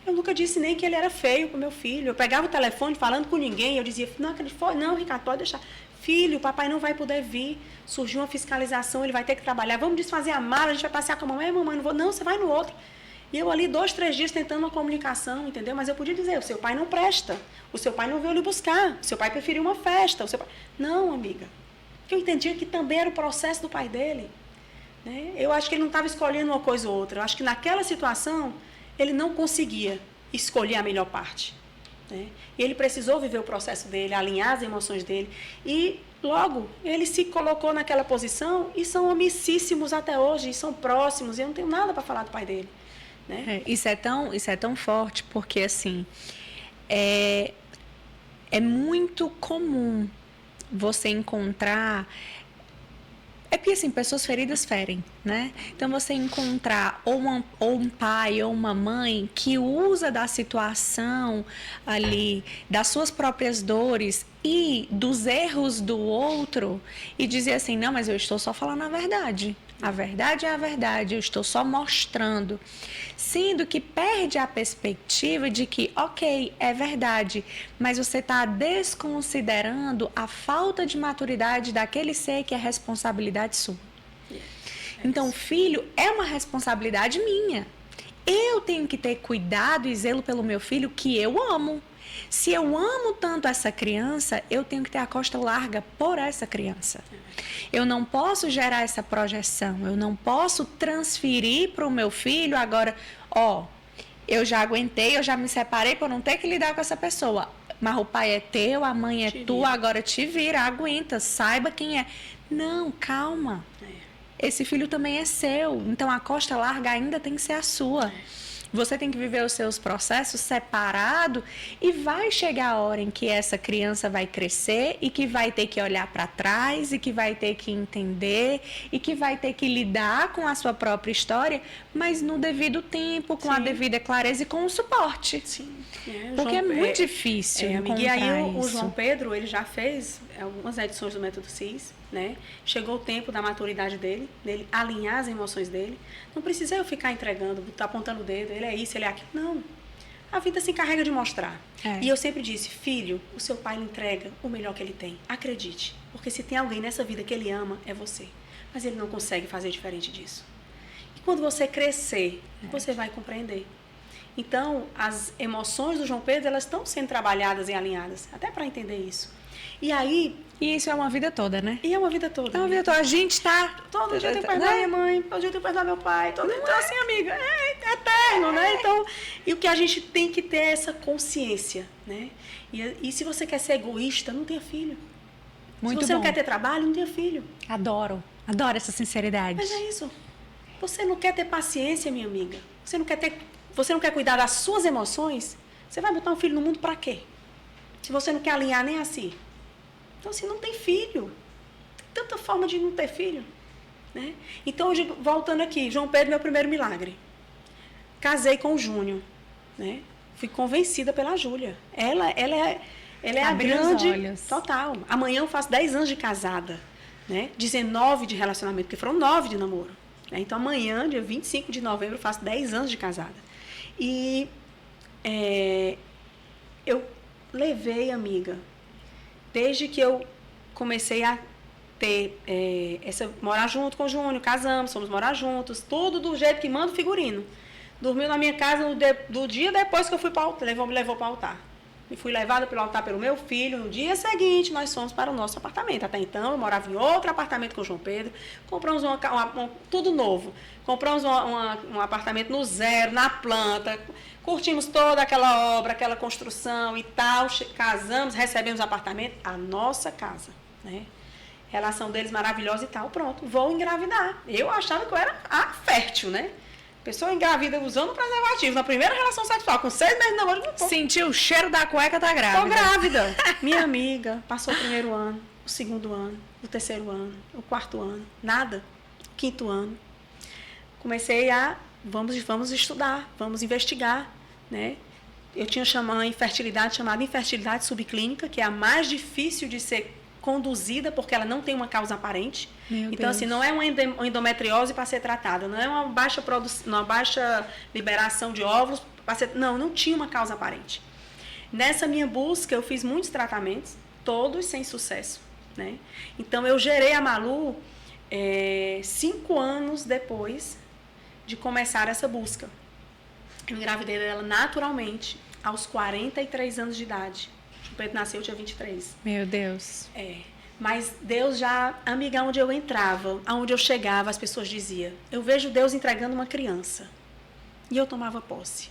Eu nunca disse nem que ele era feio pro meu filho. Eu pegava o telefone falando com ninguém, eu dizia, não, Ricardo, pode deixar. Filho, o papai não vai poder vir. Surgiu uma fiscalização, ele vai ter que trabalhar. Vamos desfazer a mala, a gente vai passear com a mamãe. Mamãe, não vou. Não, você vai no outro. E eu ali 2, 3 dias tentando uma comunicação, entendeu? Mas eu podia dizer, o seu pai não presta. O seu pai não veio lhe buscar. O seu pai preferiu uma festa. Não, amiga. Porque eu entendia que também era o processo do pai dele. Né? Eu acho que ele não estava escolhendo uma coisa ou outra. Eu acho que naquela situação, ele não conseguia escolher a melhor parte. Né? E ele precisou viver o processo dele, alinhar as emoções dele. E logo, ele se colocou naquela posição e são amicíssimos até hoje, e são próximos. E eu não tenho nada para falar do pai dele. Né? Isso é tão forte, porque assim, é muito comum você encontrar... É porque, assim, pessoas feridas ferem, né? Então, você encontrar ou um pai ou uma mãe que usa da situação ali, das suas próprias dores e dos erros do outro e dizer assim, não, mas eu estou só falando a verdade. A verdade é a verdade, eu estou só mostrando. Sendo que perde a perspectiva de que, ok, é verdade, mas você está desconsiderando a falta de maturidade daquele ser que é responsabilidade sua. Então, filho é uma responsabilidade minha. Eu tenho que ter cuidado e zelo pelo meu filho que eu amo. Se eu amo tanto essa criança, eu tenho que ter a costa larga por essa criança. Eu não posso gerar essa projeção, eu não posso transferir para o meu filho agora, eu já aguentei, eu já me separei para não ter que lidar com essa pessoa. Mas o pai é teu, a mãe é tua, agora te vira, aguenta, saiba quem é. Não, calma. Esse filho também é seu, então a costa larga ainda tem que ser a sua. Você tem que viver os seus processos separado e vai chegar a hora em que essa criança vai crescer e que vai ter que olhar para trás e que vai ter que entender e que vai ter que lidar com a sua própria história, mas no devido tempo, com a devida clareza e com o suporte. Sim. Porque é muito difícil encontrar e aí isso. O João Pedro, ele já fez algumas edições do Método CIS, né? Chegou o tempo da maturidade dele alinhar as emoções dele. Não precisa eu ficar entregando, apontando o dedo, ele é isso, ele é aquilo. Não. A vida se encarrega de mostrar. E eu sempre disse, filho, o seu pai lhe entrega o melhor que ele tem. Acredite. Porque se tem alguém nessa vida que ele ama, é você. Mas ele não consegue fazer diferente disso. E quando você crescer, você vai compreender. Então, as emoções do João Pedro, elas estão sendo trabalhadas e alinhadas. Até para entender isso. E aí... E isso é uma vida toda, né? E é uma vida toda. É uma vida toda. A gente está... Todo dia eu tenho que perdoar minha mãe, todo dia eu tenho que perdoar meu pai. Então, assim, amiga, é eterno, né? Então, e o que a gente tem que ter é essa consciência, né? E se você quer ser egoísta, não tenha filho. Muito se você bom. não quer ter trabalho, não tenha filho. Adoro essa sinceridade. Mas é isso. Você não quer ter paciência, minha amiga. Você não quer cuidar das suas emoções, você vai botar um filho no mundo para quê? Se você não quer alinhar nem assim. Então, assim, não tem filho. Tem tanta forma de não ter filho. Né? Então, hoje, voltando aqui, João Pedro, meu primeiro milagre. Casei com o Júnior. Né? Fui convencida pela Júlia. Ela é a grande... Olhos. Total. Amanhã eu faço 10 anos de casada. Né? 19 de relacionamento, porque foram 9 de namoro. Né? Então, amanhã, dia 25 de novembro, eu faço 10 anos de casada. E eu levei, amiga, desde que eu comecei a ter morar junto com o Júnior, casamos, fomos morar juntos, tudo do jeito que manda o figurino. Dormiu na minha casa do dia depois que eu fui para o altar, me levou para o altar. E fui levada pelo altar pelo meu filho. No dia seguinte, nós fomos para o nosso apartamento. Até então, eu morava em outro apartamento com o João Pedro. Compramos tudo novo. Compramos um apartamento no zero, na planta. Curtimos toda aquela obra, aquela construção e tal. Casamos, recebemos o apartamento. A nossa casa, né? Relação deles maravilhosa e tal. Pronto, vou engravidar. Eu achava que eu era a fértil, né? Pessoa engravida usando preservativo na primeira relação sexual, com 6 meses de namoro. Sentiu o cheiro da cueca, tá grávida. Tô grávida. Minha amiga passou o primeiro ano, o segundo ano, o terceiro ano, o quarto ano, nada. O quinto ano. Comecei a, vamos estudar, vamos investigar, né? Eu tinha uma infertilidade chamada infertilidade subclínica, que é a mais difícil de ser conduzida, porque ela não tem uma causa aparente. Meu então, Deus. assim, não é uma endometriose para ser tratada, não é uma baixa liberação de óvulos para ser... Não tinha uma causa aparente. Nessa minha busca, eu fiz muitos tratamentos, todos sem sucesso, né? Então, eu gerei a Malu 5 anos depois de começar essa busca. Eu engravidei dela naturalmente, aos 43 anos de idade. O Pedro nasceu, eu tinha 23. Meu Deus. Mas Deus já, amiga, onde eu entrava, aonde eu chegava, as pessoas diziam, eu vejo Deus entregando uma criança. E eu tomava posse.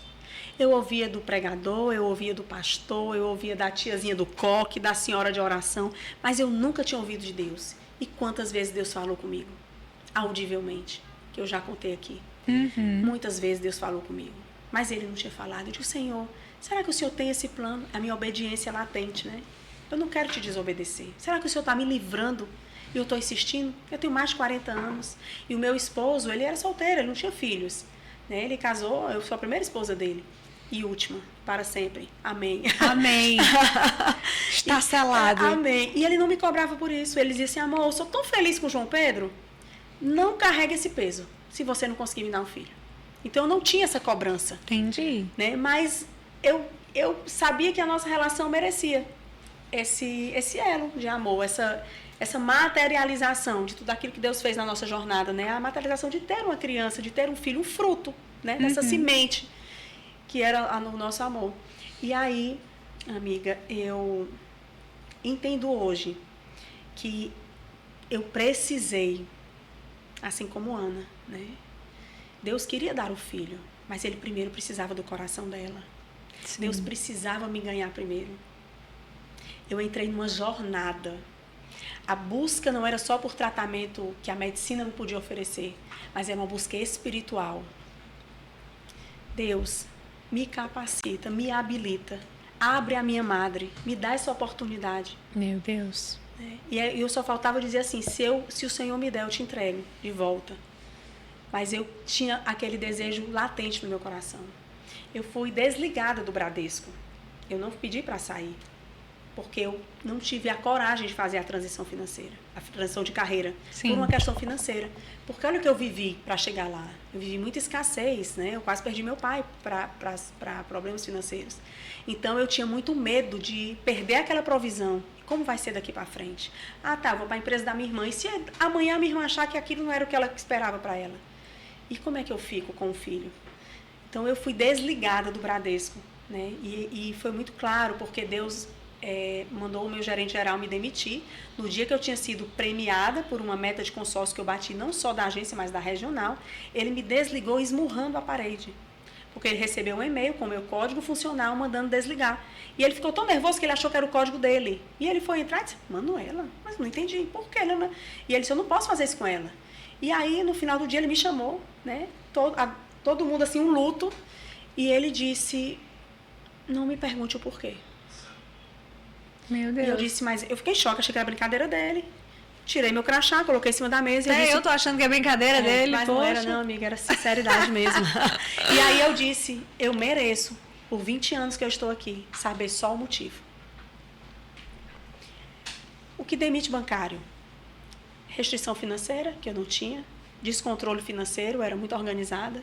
Eu ouvia do pregador, eu ouvia do pastor, eu ouvia da tiazinha do coque, da senhora de oração, mas eu nunca tinha ouvido de Deus. E quantas vezes Deus falou comigo? Audivelmente, que eu já contei aqui. Muitas vezes Deus falou comigo, mas Ele não tinha falado. Eu disse, Senhor, será que o Senhor tem esse plano? A minha obediência é latente, né? Eu não quero te desobedecer. Será que o Senhor está me livrando e eu estou insistindo? Eu tenho mais de 40 anos. E o meu esposo, ele era solteiro, ele não tinha filhos. Né? Ele casou, eu sou a primeira esposa dele. E última, para sempre. Amém. Amém. Está selado. Amém. E ele não me cobrava por isso. Ele dizia assim, amor, eu sou tão feliz com o João Pedro, não carregue esse peso, se você não conseguir me dar um filho. Então, eu não tinha essa cobrança. Entendi. Né? Mas eu sabia que a nossa relação merecia esse elo de amor, essa materialização de tudo aquilo que Deus fez na nossa jornada, né? A materialização de ter uma criança, de ter um filho, um fruto, né? Dessa semente que era o nosso amor. E aí, amiga, eu entendo hoje que eu precisei, assim como Ana, né? Deus queria dar o filho, mas Ele primeiro precisava do coração dela. Sim. Deus precisava me ganhar primeiro. Eu entrei numa jornada. A busca não era só por tratamento que a medicina não podia oferecer, mas era uma busca espiritual. Deus, me capacita, me habilita, abre a minha madre, me dá essa oportunidade. Meu Deus. E eu só faltava dizer assim, se o Senhor me der, eu te entrego de volta. Mas eu tinha aquele desejo latente no meu coração. Eu fui desligada do Bradesco. Eu não pedi para sair, porque eu não tive a coragem de fazer a transição financeira, a transição de carreira, Sim. por uma questão financeira. Porque olha o que eu vivi para chegar lá. Eu vivi muita escassez, né? Eu quase perdi meu pai para problemas financeiros. Então, eu tinha muito medo de perder aquela provisão. Como vai ser daqui para frente? Ah, tá, vou para a empresa da minha irmã. E se amanhã a minha irmã achar que aquilo não era o que ela esperava para ela? E como é que eu fico com o filho? Então, eu fui desligada do Bradesco, né? E foi muito claro, porque Deus mandou o meu gerente geral me demitir no dia que eu tinha sido premiada por uma meta de consórcio que eu bati, não só da agência, mas da regional. Ele me desligou esmurrando a parede, porque ele recebeu um e-mail com o meu código funcional mandando desligar. E ele ficou tão nervoso que ele achou que era o código dele. E ele foi entrar e disse, Manuela, mas não entendi, por que ela... E ele disse, eu não posso fazer isso com ela. E aí, no final do dia, ele me chamou, né? Todo mundo, assim, um luto. E ele disse, não me pergunte o porquê. Meu Deus. E eu disse, mas eu fiquei em choque, achei que era brincadeira dele. Tirei meu crachá, coloquei em cima da mesa. E eu tô achando que é brincadeira dele, mas poxa. Não era não, amiga, era sinceridade mesmo. E aí eu disse, eu mereço, por 20 anos que eu estou aqui, saber só o motivo. O que demite bancário? Restrição financeira, que eu não tinha. Descontrole financeiro, eu era muito organizada.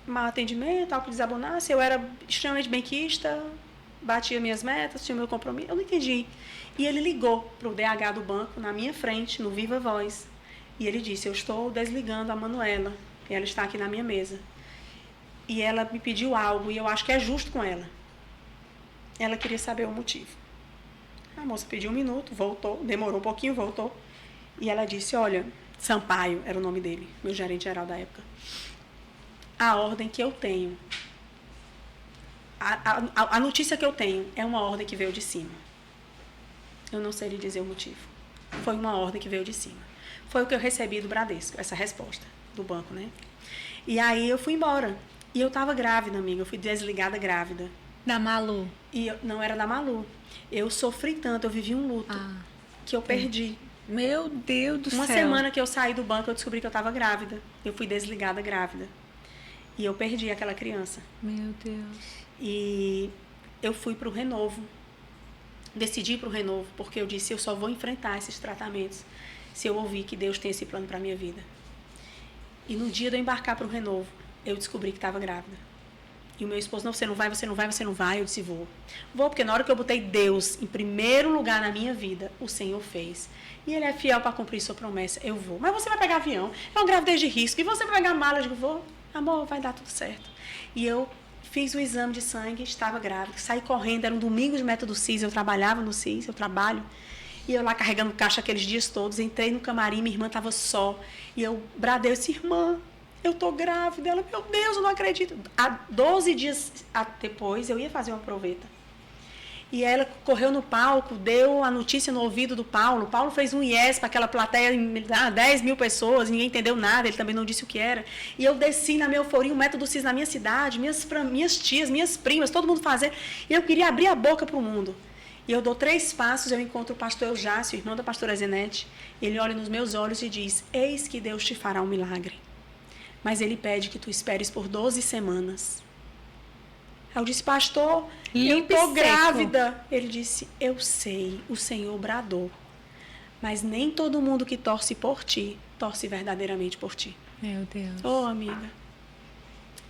Mau atendimento, algo que desabonasse. Eu era extremamente benquista, batia minhas metas, tinha meu compromisso. Eu não entendi. E ele ligou para o DH do banco, na minha frente, no Viva Voz. E ele disse, eu estou desligando a Manuela. E ela está aqui na minha mesa. E ela me pediu algo, e eu acho que é justo com ela. Ela queria saber o motivo. A moça pediu 1 minuto, voltou, demorou um pouquinho, voltou. E ela disse, olha, Sampaio era o nome dele, meu gerente geral da época. A ordem que eu tenho, a notícia que eu tenho é uma ordem que veio de cima. Eu não sei lhe dizer o motivo. Foi uma ordem que veio de cima. Foi o que eu recebi do Bradesco, essa resposta. do banco, né? E aí eu fui embora. E eu tava grávida, amiga. Eu fui desligada grávida. Da Malu. E não era da Malu. Eu sofri tanto, eu vivi um luto que eu perdi. Meu Deus do céu. Uma semana que eu saí do banco, eu descobri que eu estava grávida. Eu fui desligada grávida. E eu perdi aquela criança. Meu Deus. E eu fui para o Renovo. Decidi ir para o Renovo, porque eu disse, eu só vou enfrentar esses tratamentos se eu ouvir que Deus tem esse plano para a minha vida. E no dia de eu embarcar para o Renovo, eu descobri que estava grávida. E o meu esposo, não, você não vai, você não vai, você não vai. Eu disse, vou. Vou, porque na hora que eu botei Deus em primeiro lugar na minha vida, o Senhor fez. E Ele é fiel para cumprir sua promessa. Eu vou. Mas você vai pegar avião. É uma gravidez de risco. E você vai pegar mala. Eu digo, vou. Amor, vai dar tudo certo. E eu fiz o exame de sangue, estava grávida. Saí correndo, era um domingo de método CIS. Eu trabalhava no CIS, eu trabalho. E eu lá carregando caixa aqueles dias todos. Entrei no camarim, minha irmã estava só. E eu bradei, eu disse, irmã, eu tô grávida. Ela, meu Deus, eu não acredito. 12 dias depois, eu ia fazer uma proveta. E ela correu no palco, deu a notícia no ouvido do Paulo. O Paulo fez um yes para aquela plateia, 10 mil pessoas, ninguém entendeu nada, ele também não disse o que era. E eu desci na minha euforia, o método CIS na minha cidade, minhas tias, minhas primas, todo mundo fazer. E eu queria abrir a boca para o mundo. E eu dou 3 passos, eu encontro o pastor Eujácio, irmão da pastora Zenete. Ele olha nos meus olhos e diz, eis que Deus te fará um milagre. Mas ele pede que tu esperes por 12 semanas. Eu disse, pastor, eu estou grávida. Ele disse, eu sei, o Senhor bradou. Mas nem todo mundo que torce por ti, torce verdadeiramente por ti. Meu Deus. Amiga.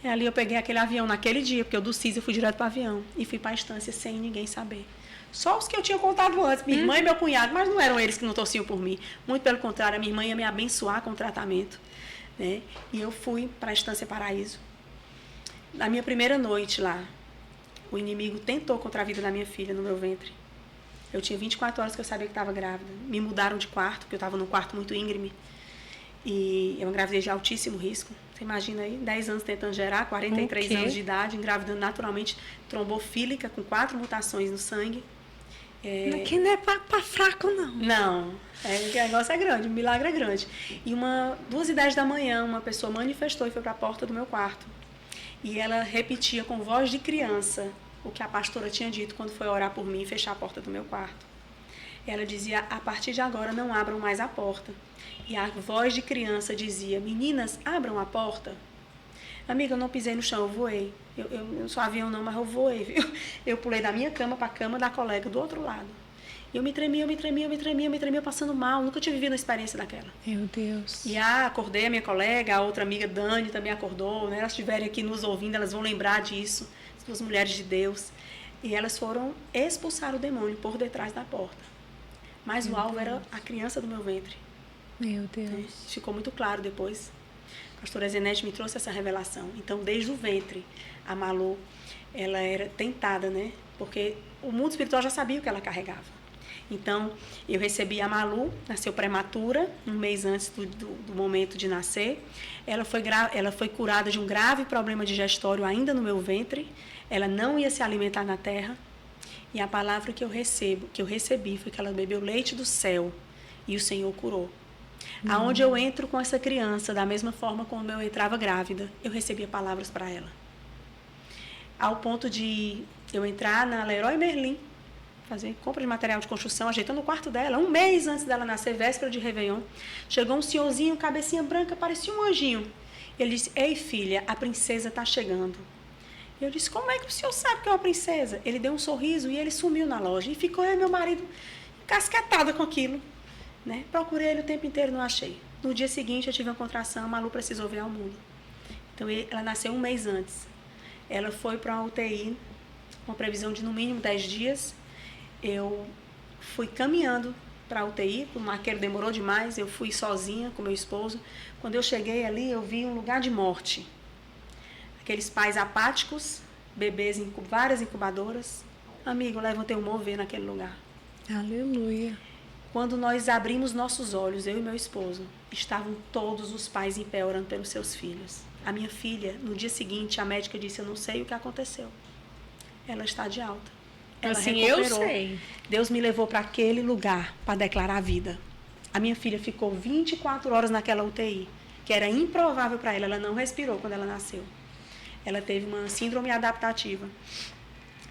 E ali eu peguei aquele avião naquele dia, porque eu do CIS eu fui direto para o avião. E fui para a estância sem ninguém saber. Só os que eu tinha contado antes, minha irmã e meu cunhado, mas não eram eles que não torciam por mim. Muito pelo contrário, a minha irmã ia me abençoar com o tratamento. Né? E eu fui para a Estância Paraíso. Na minha primeira noite lá, o inimigo tentou contra a vida da minha filha no meu ventre. Eu tinha 24 horas que eu sabia que estava grávida. Me mudaram de quarto, porque eu estava num quarto muito íngreme. E é uma gravidez de altíssimo risco. Você imagina aí, 10 anos tentando gerar, 43 anos de idade, engravidando naturalmente, trombofílica, com 4 mutações no sangue. Que não é pra fraco, não. Não, o negócio é grande, o milagre é grande. E 2h10 da manhã, uma pessoa manifestou e foi para a porta do meu quarto. E ela repetia com voz de criança o que a pastora tinha dito quando foi orar por mim e fechar a porta do meu quarto. Ela dizia, a partir de agora não abram mais a porta. E a voz de criança dizia, meninas, abram a porta. Amiga, eu não pisei no chão, eu voei. Eu não sou avião não, mas eu voei, viu? Eu pulei da minha cama para a cama da colega do outro lado. E eu me tremia, passando mal. Nunca tinha vivido uma experiência daquela. Meu Deus. E acordei a minha colega, a outra amiga Dani também acordou, né? Elas estiverem aqui nos ouvindo, elas vão lembrar disso. As 2 mulheres de Deus. E elas foram expulsar o demônio por detrás da porta. Mas o alvo era a criança do meu ventre. Meu Deus. Né? Ficou muito claro depois. A pastora Zenete me trouxe essa revelação. Então, desde o ventre, a Malu, ela era tentada, né? Porque o mundo espiritual já sabia o que ela carregava. Então, eu recebi a Malu, nasceu prematura, um mês antes do momento de nascer. Ela foi curada de um grave problema digestório ainda no meu ventre. Ela não ia se alimentar na terra. E a palavra que eu recebi foi que ela bebeu leite do céu e o Senhor curou. Aonde eu entro com essa criança, da mesma forma como eu entrava grávida, eu recebia palavras para ela. Ao ponto de eu entrar na Leroy Merlin, fazer compra de material de construção, ajeitando o quarto dela, um mês antes dela nascer, véspera de Réveillon. Chegou um senhorzinho, cabecinha branca, parecia um anjinho. Ele disse, ei filha, a princesa está chegando. E eu disse, como é que o senhor sabe que é uma princesa? Ele deu um sorriso e ele sumiu na loja. E ficou eu e meu marido encasquetada com aquilo. Né? Procurei ele o tempo inteiro, não achei. No dia seguinte eu tive uma contração, a Malu precisou vir ao mundo. Então ela nasceu um mês antes. Ela foi para uma UTI, uma previsão de no mínimo 10 dias. Eu fui caminhando para a UTI, o maqueiro demorou demais, eu fui sozinha com meu esposo. Quando eu cheguei ali, eu vi um lugar de morte. Aqueles pais apáticos, bebês em várias incubadoras. Amigo, eu levantei o mover naquele lugar. Aleluia. Quando nós abrimos nossos olhos, eu e meu esposo, estavam todos os pais em pé orando pelos seus filhos. A minha filha, no dia seguinte, a médica disse, eu não sei o que aconteceu. Ela está de alta. Ela recuperou. Eu sei. Deus me levou para aquele lugar para declarar a vida. A minha filha ficou 24 horas naquela UTI, que era improvável para ela. Ela não respirou quando ela nasceu. Ela teve uma síndrome adaptativa.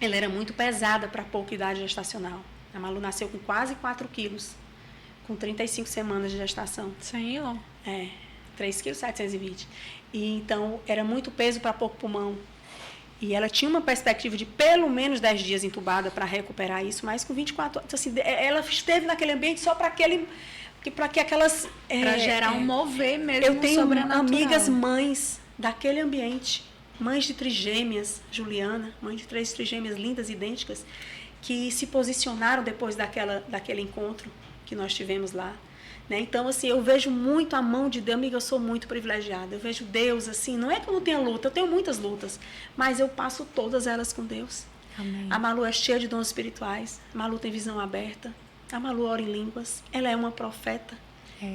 Ela era muito pesada para pouca idade gestacional. A Malu nasceu com quase 4 quilos, com 35 semanas de gestação. Senhor. 3,720 kg. E então, era muito peso para pouco pulmão. E ela tinha uma perspectiva de pelo menos 10 dias entubada para recuperar isso, mas com 24 horas. Assim, ela esteve naquele ambiente só para que aquelas... Para gerar um mover mesmo. Eu tenho sobrenatural. Amigas mães daquele ambiente, mães de trigêmeas, Juliana, mãe de 3 trigêmeas lindas, idênticas, que se posicionaram depois daquele encontro que nós tivemos lá. Né? Então, assim, eu vejo muito a mão de Deus. Amiga, eu sou muito privilegiada. Eu vejo Deus, assim, não é que eu não tenha luta, eu tenho muitas lutas, mas eu passo todas elas com Deus. Amém. A Malu é cheia de dons espirituais, a Malu tem visão aberta, a Malu ora em línguas, ela é uma profeta,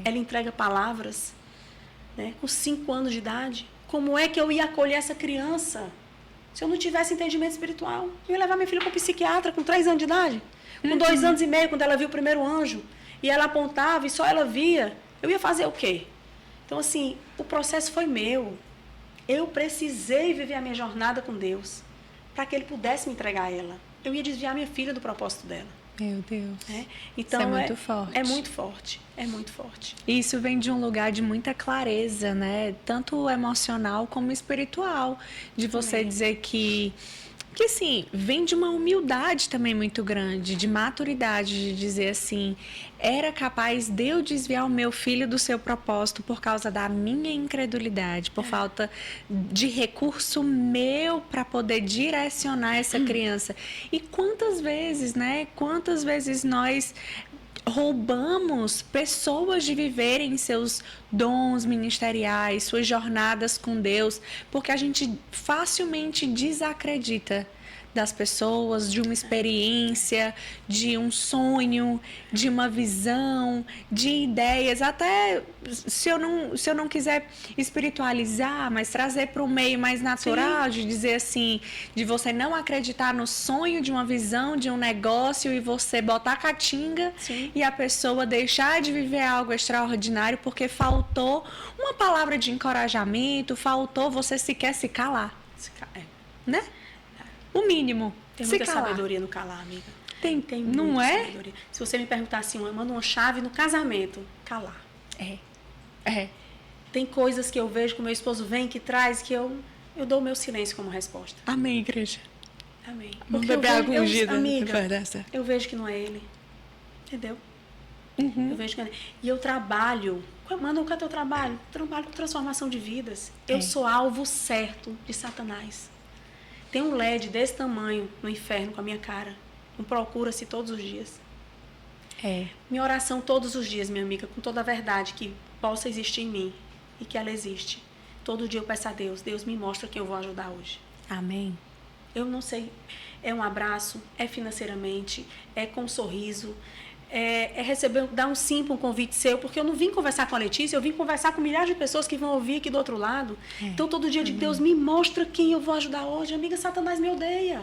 ela entrega palavras, né? Com 5 anos de idade. Como é que eu ia acolher essa criança se eu não tivesse entendimento espiritual? Eu ia levar minha filha para o psiquiatra com 3 anos de idade, com 2 anos e meio, quando ela viu o primeiro anjo. E ela apontava e só ela via. Eu ia fazer o quê? Então, assim, o processo foi meu. Eu precisei viver a minha jornada com Deus para que Ele pudesse me entregar a ela. Eu ia desviar minha filha do propósito dela. Meu Deus. Então, isso é muito forte. É muito forte. É muito forte. Isso vem de um lugar de muita clareza, né? Tanto emocional como espiritual. De você dizer que assim, vem de uma humildade também muito grande, de maturidade, de dizer assim, era capaz de eu desviar o meu filho do seu propósito por causa da minha incredulidade, por falta de recurso meu para poder direcionar essa criança. E quantas vezes, né? Quantas vezes nós roubamos pessoas de viverem seus dons ministeriais, suas jornadas com Deus, porque a gente facilmente desacredita das pessoas, de uma experiência, de um sonho, de uma visão, de ideias, até se eu não quiser espiritualizar, mas trazer para o meio mais natural, de dizer assim, de você não acreditar no sonho de uma visão, de um negócio e você botar catinga e a pessoa deixar de viver algo extraordinário porque faltou uma palavra de encorajamento, faltou você sequer se calar, né? O mínimo. Tem muita sabedoria no calar, amiga. Tem não muita é? Sabedoria. Se você me perguntar assim, manda uma chave no casamento, calar. Tem coisas que eu vejo que o meu esposo vem, que traz, que eu dou o meu silêncio como resposta. Amém, igreja. Amém. Vamos beber água ungida. Amiga, eu vejo que não é ele. Entendeu? Eu vejo que não é ele. E eu trabalho. Manda, qual é o teu trabalho? Trabalho com transformação de vidas. Eu sou alvo certo de Satanás. Tem um LED desse tamanho no inferno com a minha cara. Não procura-se todos os dias. Minha oração todos os dias, minha amiga, com toda a verdade que possa existir em mim e que ela existe. Todo dia eu peço a Deus, Deus me mostra quem eu vou ajudar hoje. Amém. Eu não sei, é um abraço, é financeiramente, é com um sorriso, é receber, dar um sim para um convite seu, porque eu não vim conversar com a Letícia, eu vim conversar com milhares de pessoas que vão ouvir aqui do outro lado. Então, todo dia de Deus me mostra quem eu vou ajudar hoje. Amiga, Satanás me odeia.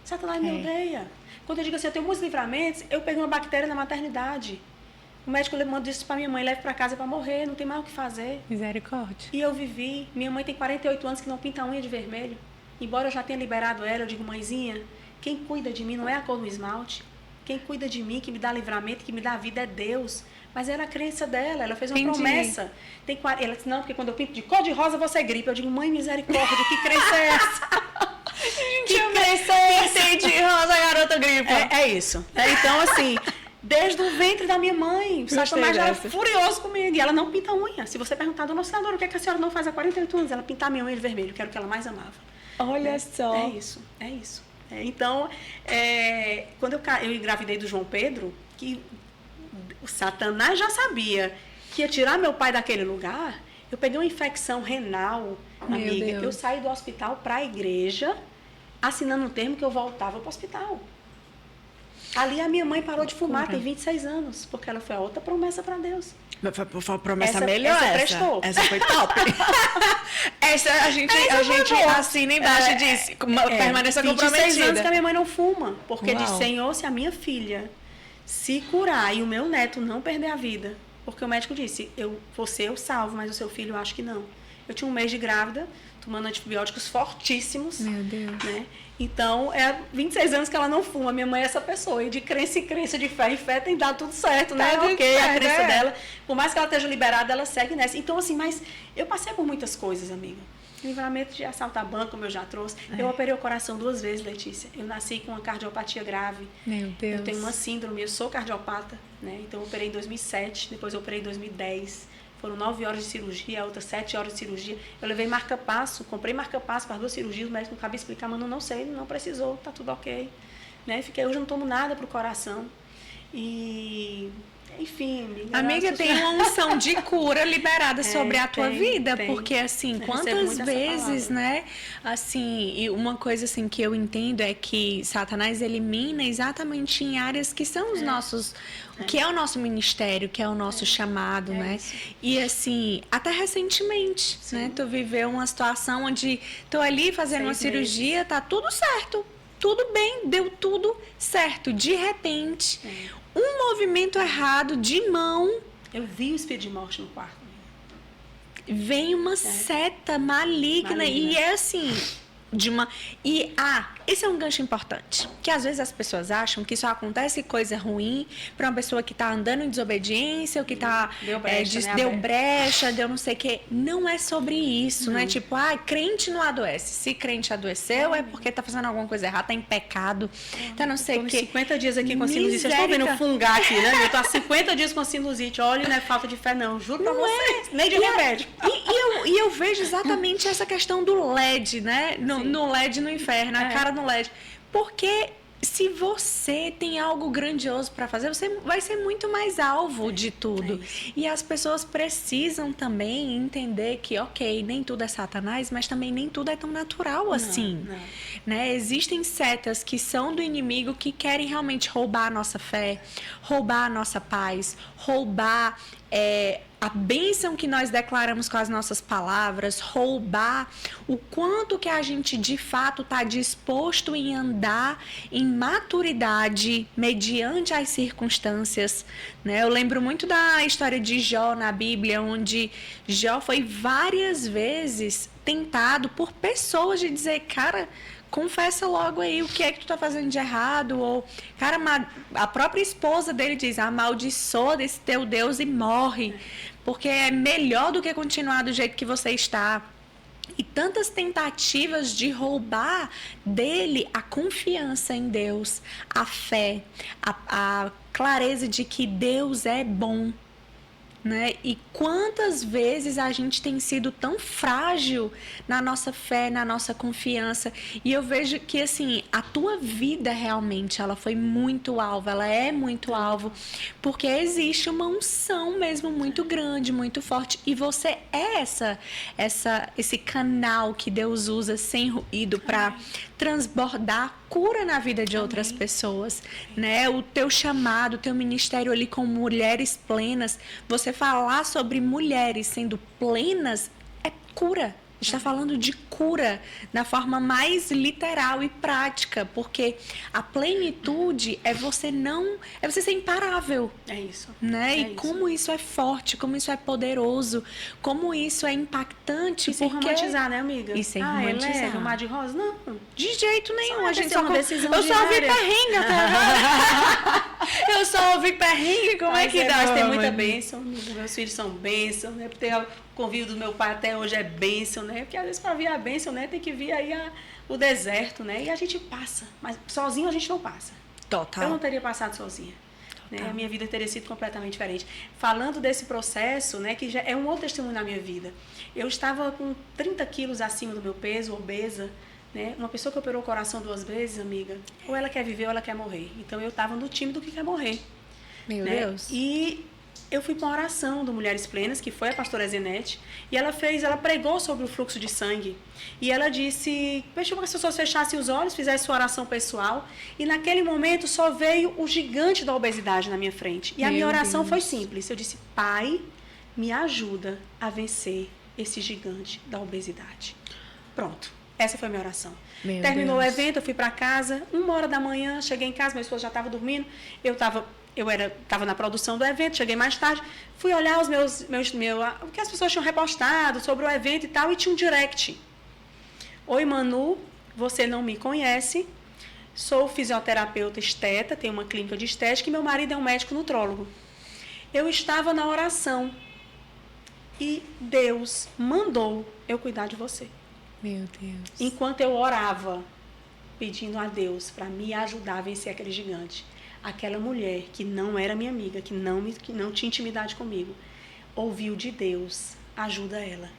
Satanás me odeia. Quando eu digo assim, eu tenho muitos livramentos, eu peguei uma bactéria na maternidade. O médico mandou isso para minha mãe, leve para casa para morrer, não tem mais o que fazer. Misericórdia. E eu vivi. Minha mãe tem 48 anos que não pinta a unha de vermelho. Embora eu já tenha liberado ela, eu digo, mãezinha, quem cuida de mim não é a cor do esmalte. Quem cuida de mim, que me dá livramento, que me dá vida é Deus. Mas era a crença dela, ela fez uma promessa. Ela disse, não, porque quando eu pinto de cor de rosa você gripa. Eu digo, mãe, misericórdia, que crença é essa? Que crença é essa? De rosa, garota gripa. É isso. Então, assim, desde o ventre da minha mãe, o Satanás já era furioso comigo. E ela não pinta unha. Se você perguntar, dona senadora, o que, é que a senhora não faz há 48 anos? Ela pintar minha unha de vermelho, que era o que ela mais amava. Olha só. É isso. Então, quando eu engravidei do João Pedro, que o Satanás já sabia que ia tirar meu pai daquele lugar, eu peguei uma infecção renal, amiga. Eu saí do hospital para a igreja, assinando um termo que eu voltava para o hospital. Ali a minha mãe parou de fumar, tem 26 anos, porque ela foi a outra promessa para Deus. Foi uma promessa melhor essa. Essa foi top. essa a gente assina embaixo e diz, permaneça comprometida. 26 anos que a minha mãe não fuma, porque diz, Senhor, se a minha filha se curar e o meu neto não perder a vida, porque o médico disse, você eu salvo, mas o seu filho eu acho que não. Eu tinha 1 mês de grávida, tomando antibióticos fortíssimos. Meu Deus. Né? Então, 26 anos que ela não fuma. Minha mãe é essa pessoa. E de crença em crença, de fé em fé, tem dado tudo certo, né? Tá Ok, certo, a crença dela. Por mais que ela esteja liberada, ela segue nessa. Então, assim, mas eu passei por muitas coisas, amiga. Livramento de assaltar banco, como eu já trouxe. Eu operei o coração 2 vezes, Letícia. Eu nasci com uma cardiopatia grave. Meu Deus. Eu tenho uma síndrome, eu sou cardiopata, né? Então, eu operei em 2007, depois eu operei em 2010. Foram 9 horas de cirurgia, outras 7 horas de cirurgia. Eu levei marca-passo, comprei marca-passo para as 2 cirurgias, o médico não cabia explicar, mas não sei, não precisou, tá tudo ok. Né? Hoje eu não tomo nada pro coração. E, enfim... Amiga, tem uma unção de cura liberada sobre a tua vida, porque assim, quantas vezes, né, assim, e uma coisa assim que eu entendo é que Satanás elimina exatamente em áreas que são os nossos, que é o nosso ministério, que é o nosso chamado, né? Isso. E assim, até recentemente, né, tu viveu uma situação onde tô ali fazendo uma cirurgia, tá tudo certo, tudo bem, deu tudo certo, de repente... Um movimento errado de mão. Eu vi o espírito de morte no quarto. Vem uma seta maligna. E é assim, de uma... E, esse é um gancho importante. Que às vezes as pessoas acham que só acontece coisa ruim para uma pessoa que está andando em desobediência, ou que tá, deu brecha, deu não sei o quê. Não é sobre isso, não é tipo, crente não adoece. Se crente adoeceu, é porque tá fazendo alguma coisa errada, tá em pecado, tá não sei o quê. 50 dias aqui com sinusite. Vocês estão vendo fungar aqui, né? Eu tô há 50 dias com sinusite. Olha, não é falta de fé, não. Juro pra vocês. Nem de remédio. E eu vejo exatamente essa questão do LED, né? No LED no inferno, a cara no LED. Porque se você tem algo grandioso para fazer, você vai ser muito mais alvo de tudo. E as pessoas precisam também entender que, ok, nem tudo é Satanás, mas também nem tudo é tão natural assim. Não. Né? Existem setas que são do inimigo que querem realmente roubar a nossa fé, roubar a nossa paz, roubar a bênção que nós declaramos com as nossas palavras, roubar o quanto que a gente de fato está disposto em andar em maturidade mediante as circunstâncias, né? Eu lembro muito da história de Jó na Bíblia, onde Jó foi várias vezes tentado por pessoas de dizer, cara, confessa logo aí o que é que tu tá fazendo de errado, ou, cara, a própria esposa dele diz, amaldiçoa desse teu Deus e morre, porque é melhor do que continuar do jeito que você está. E tantas tentativas de roubar dele a confiança em Deus, a fé, a clareza de que Deus é bom. Né? E quantas vezes a gente tem sido tão frágil na nossa fé, na nossa confiança. E eu vejo que assim, a tua vida realmente ela foi muito alvo, ela é muito alvo, porque existe uma unção mesmo muito grande, muito forte, e você é esse canal que Deus usa sem ruído para transbordar cura na vida de outras pessoas, né? O teu chamado, o teu ministério ali com mulheres plenas, você falar sobre mulheres sendo plenas é cura. A gente está falando de cura da forma mais literal e prática, porque a plenitude é você ser imparável. É isso. Né? E como isso é forte, como isso é poderoso, como isso é impactante. E sem romantizar, né, amiga? E sem romantizar. Um mar de rosa? Não. De jeito nenhum. A gente uma decisão eu só ouvi perrengue até agora. Eu só ouvi perrengue, como é que dá? Mas tem muita bênção. Meus filhos são bênção, né? Ter o convívio do meu pai até hoje é bênção, né? Porque às vezes para vir a bênção, né, tem que vir aí o deserto, né? E a gente passa, mas sozinho a gente não passa. Total. Eu não teria passado sozinha. Né? A minha vida teria sido completamente diferente. Falando desse processo, né, que já é um outro testemunho na minha vida. Eu estava com 30 quilos acima do meu peso, obesa, né? Uma pessoa que operou o coração 2 vezes, amiga, ou ela quer viver ou ela quer morrer. Então eu estava no time do que quer morrer. Meu né? Deus. E eu fui para uma oração do Mulheres Plenas, que foi a pastora Zenete, e ela pregou sobre o fluxo de sangue. E ela disse, pediu para que as pessoas fechassem os olhos, fizessem sua oração pessoal, e naquele momento só veio o gigante da obesidade na minha frente. E a minha oração foi simples. Eu disse, Pai, me ajuda a vencer esse gigante da obesidade. Pronto. Essa foi a minha oração. Terminou o evento, eu fui para casa, 1h da manhã, cheguei em casa, meu esposo já estava dormindo, estava na produção do evento, cheguei mais tarde, fui olhar o que as pessoas tinham repostado sobre o evento e tal, e tinha um direct. Oi, Manu, você não me conhece, sou fisioterapeuta esteta, tenho uma clínica de estética e meu marido é um médico nutrólogo. Eu estava na oração e Deus mandou eu cuidar de você. Meu Deus. Enquanto eu orava, pedindo a Deus para me ajudar a vencer aquele gigante, aquela mulher que não era minha amiga, que não tinha intimidade comigo, ouviu de Deus, ajuda ela.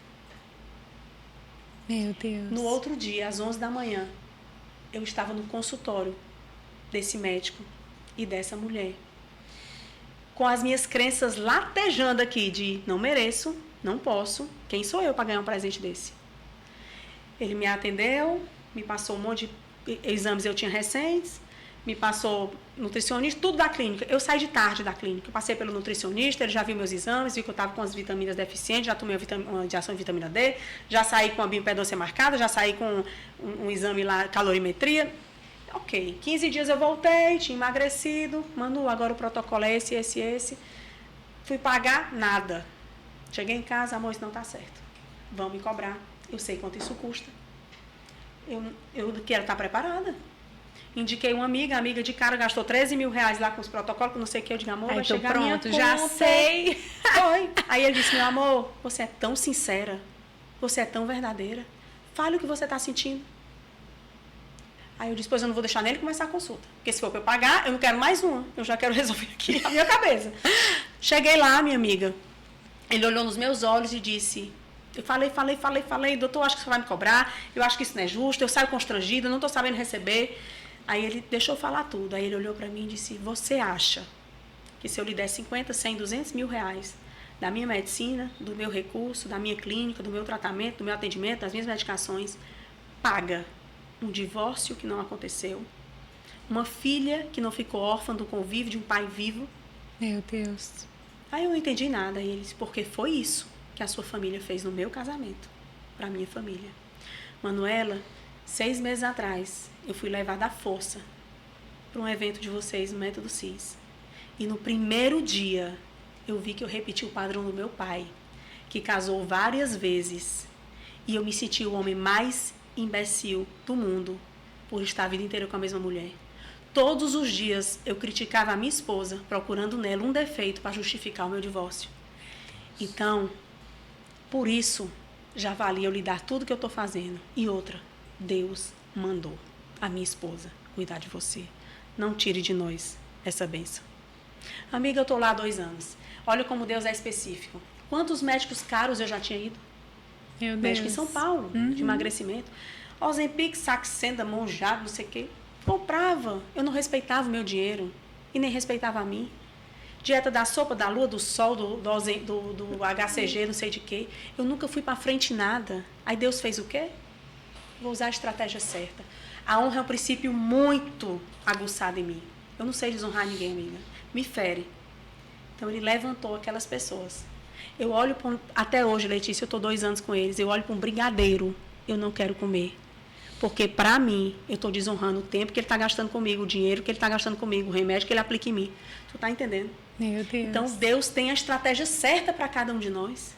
Meu Deus. No outro dia, às 11 da manhã, eu estava no consultório desse médico e dessa mulher, com as minhas crenças latejando aqui de não mereço, não posso, quem sou eu para ganhar um presente desse? Ele me atendeu, me passou um monte de exames eu tinha recentes, me passou nutricionista, tudo da clínica. Eu saí de tarde da clínica, eu passei pelo nutricionista, ele já viu meus exames, viu que eu estava com as vitaminas deficientes, já tomei uma injeção de vitamina D, já saí com a bioimpedância marcada, já saí com um exame lá, calorimetria. Ok, 15 dias eu voltei, tinha emagrecido, Manu, agora o protocolo é esse. Fui pagar, nada. Cheguei em casa, amor, isso não está certo. Vão me cobrar, eu sei quanto isso custa. Eu quero estar preparada. Indiquei uma amiga, a amiga de cara gastou 13 mil reais lá com os protocolos, não sei o que, eu digo, amor, vai chegar pronto, minha conta. já sei. Foi. Aí ele disse, meu amor, você é tão sincera, você é tão verdadeira, fale o que você está sentindo. Aí eu disse, pois eu não vou deixar nem ele começar a consulta, porque se for para eu pagar, eu não quero mais uma, eu já quero resolver aqui a minha cabeça. Cheguei lá, minha amiga, ele olhou nos meus olhos e disse, eu falei, doutor, acho que você vai me cobrar, eu acho que isso não é justo, eu saio constrangida, não estou sabendo receber. Aí ele deixou falar tudo, aí ele olhou para mim e disse, você acha que se eu lhe der 50, 100, 200 mil reais da minha medicina, do meu recurso, da minha clínica, do meu tratamento, do meu atendimento, das minhas medicações, paga um divórcio que não aconteceu, uma filha que não ficou órfã do convívio de um pai vivo? Meu Deus. Aí eu não entendi nada. Aí ele disse, porque foi isso que a sua família fez no meu casamento, para a minha família. Manuela, 6 meses atrás, eu fui levada à força para um evento de vocês no Método CIS. E no primeiro dia, eu vi que eu repeti o padrão do meu pai, que casou várias vezes. E eu me senti o homem mais imbecil do mundo por estar a vida inteira com a mesma mulher. Todos os dias eu criticava a minha esposa, procurando nela um defeito para justificar o meu divórcio. Então, por isso, já valia eu lhe dar tudo que eu estou fazendo. E outra, Deus mandou a minha esposa cuidar de você. Não tire de nós essa bênção. Amiga, eu estou lá há 2 anos. Olha como Deus é específico. Quantos médicos caros eu já tinha ido? Meu Deus. Médico em São Paulo, de emagrecimento. Ozempic, Saxenda, Monjado, não sei o quê. Comprava. Eu não respeitava o meu dinheiro. E nem respeitava a mim. Dieta da sopa, da lua, do sol, do HCG, não sei de quê. Eu nunca fui para frente em nada. Aí Deus fez o quê? Vou usar a estratégia certa. A honra é um princípio muito aguçado em mim. Eu não sei desonrar ninguém, amiga. Me fere. Então ele levantou aquelas pessoas. Eu olho para até hoje, Letícia, eu estou 2 anos com eles, eu olho para um brigadeiro, eu não quero comer. Porque, para mim, eu estou desonrando o tempo que ele está gastando comigo, o dinheiro que ele está gastando comigo, o remédio que ele aplica em mim. Tu está entendendo? Meu Deus. Então, Deus tem a estratégia certa para cada um de nós.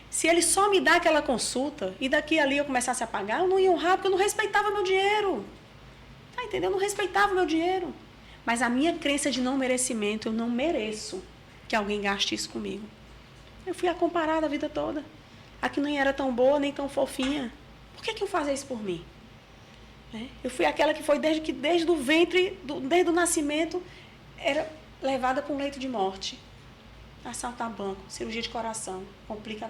Se ele só me dá aquela consulta e daqui ali eu começasse a pagar, eu não ia honrar porque eu não respeitava meu dinheiro. Tá entendendo? Eu não respeitava meu dinheiro. Mas a minha crença de não merecimento, eu não mereço que alguém gaste isso comigo. Eu fui a comparada a vida toda. A que nem era tão boa, nem tão fofinha. Por que eu fazia isso por mim? Eu fui aquela que foi desde o ventre, desde o nascimento, era levada para um leito de morte. Assaltar banco, cirurgia de coração, complica.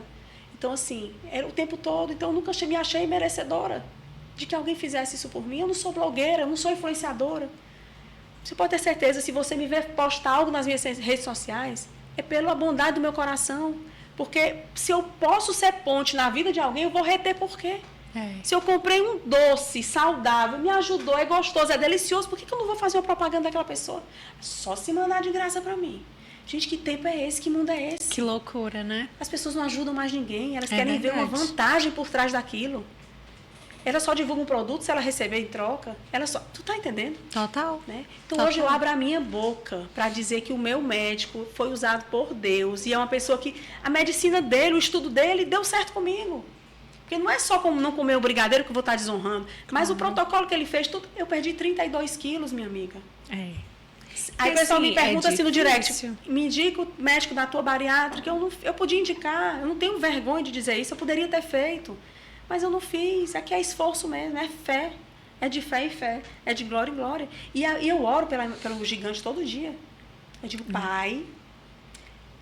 Então, assim, era o tempo todo. Então, eu nunca me achei merecedora de que alguém fizesse isso por mim. Eu não sou blogueira, eu não sou influenciadora. Você pode ter certeza, se você me ver postar algo nas minhas redes sociais, é pela bondade do meu coração. Porque se eu posso ser ponte na vida de alguém, eu vou reter por quê? Se eu comprei um doce saudável, me ajudou, é gostoso, é delicioso, por que eu não vou fazer uma propaganda daquela pessoa? Só se mandar de graça para mim. Gente, que tempo é esse? Que mundo é esse? Que loucura, né? As pessoas não ajudam mais ninguém, elas querem ver uma vantagem por trás daquilo. Ela só divulga um produto se ela receber em troca. Ela só... Tu tá entendendo? Total. Né? Então, Total. hoje eu abro a minha boca para dizer que o meu médico foi usado por Deus. E é uma pessoa que a medicina dele, o estudo dele, deu certo comigo. Porque não é só como não comer o brigadeiro que eu vou estar desonrando. Mas o protocolo que ele fez, tudo, eu perdi 32 quilos, minha amiga. É. Aí o pessoal me pergunta assim no direct, difícil. me indica o médico da tua bariátrica. Eu podia indicar, eu não tenho vergonha de dizer isso, eu poderia ter feito. Mas eu não fiz. Aqui é esforço mesmo, é fé. É de fé em fé. É de glória em glória. E eu oro pelo gigante todo dia. Eu digo, Pai,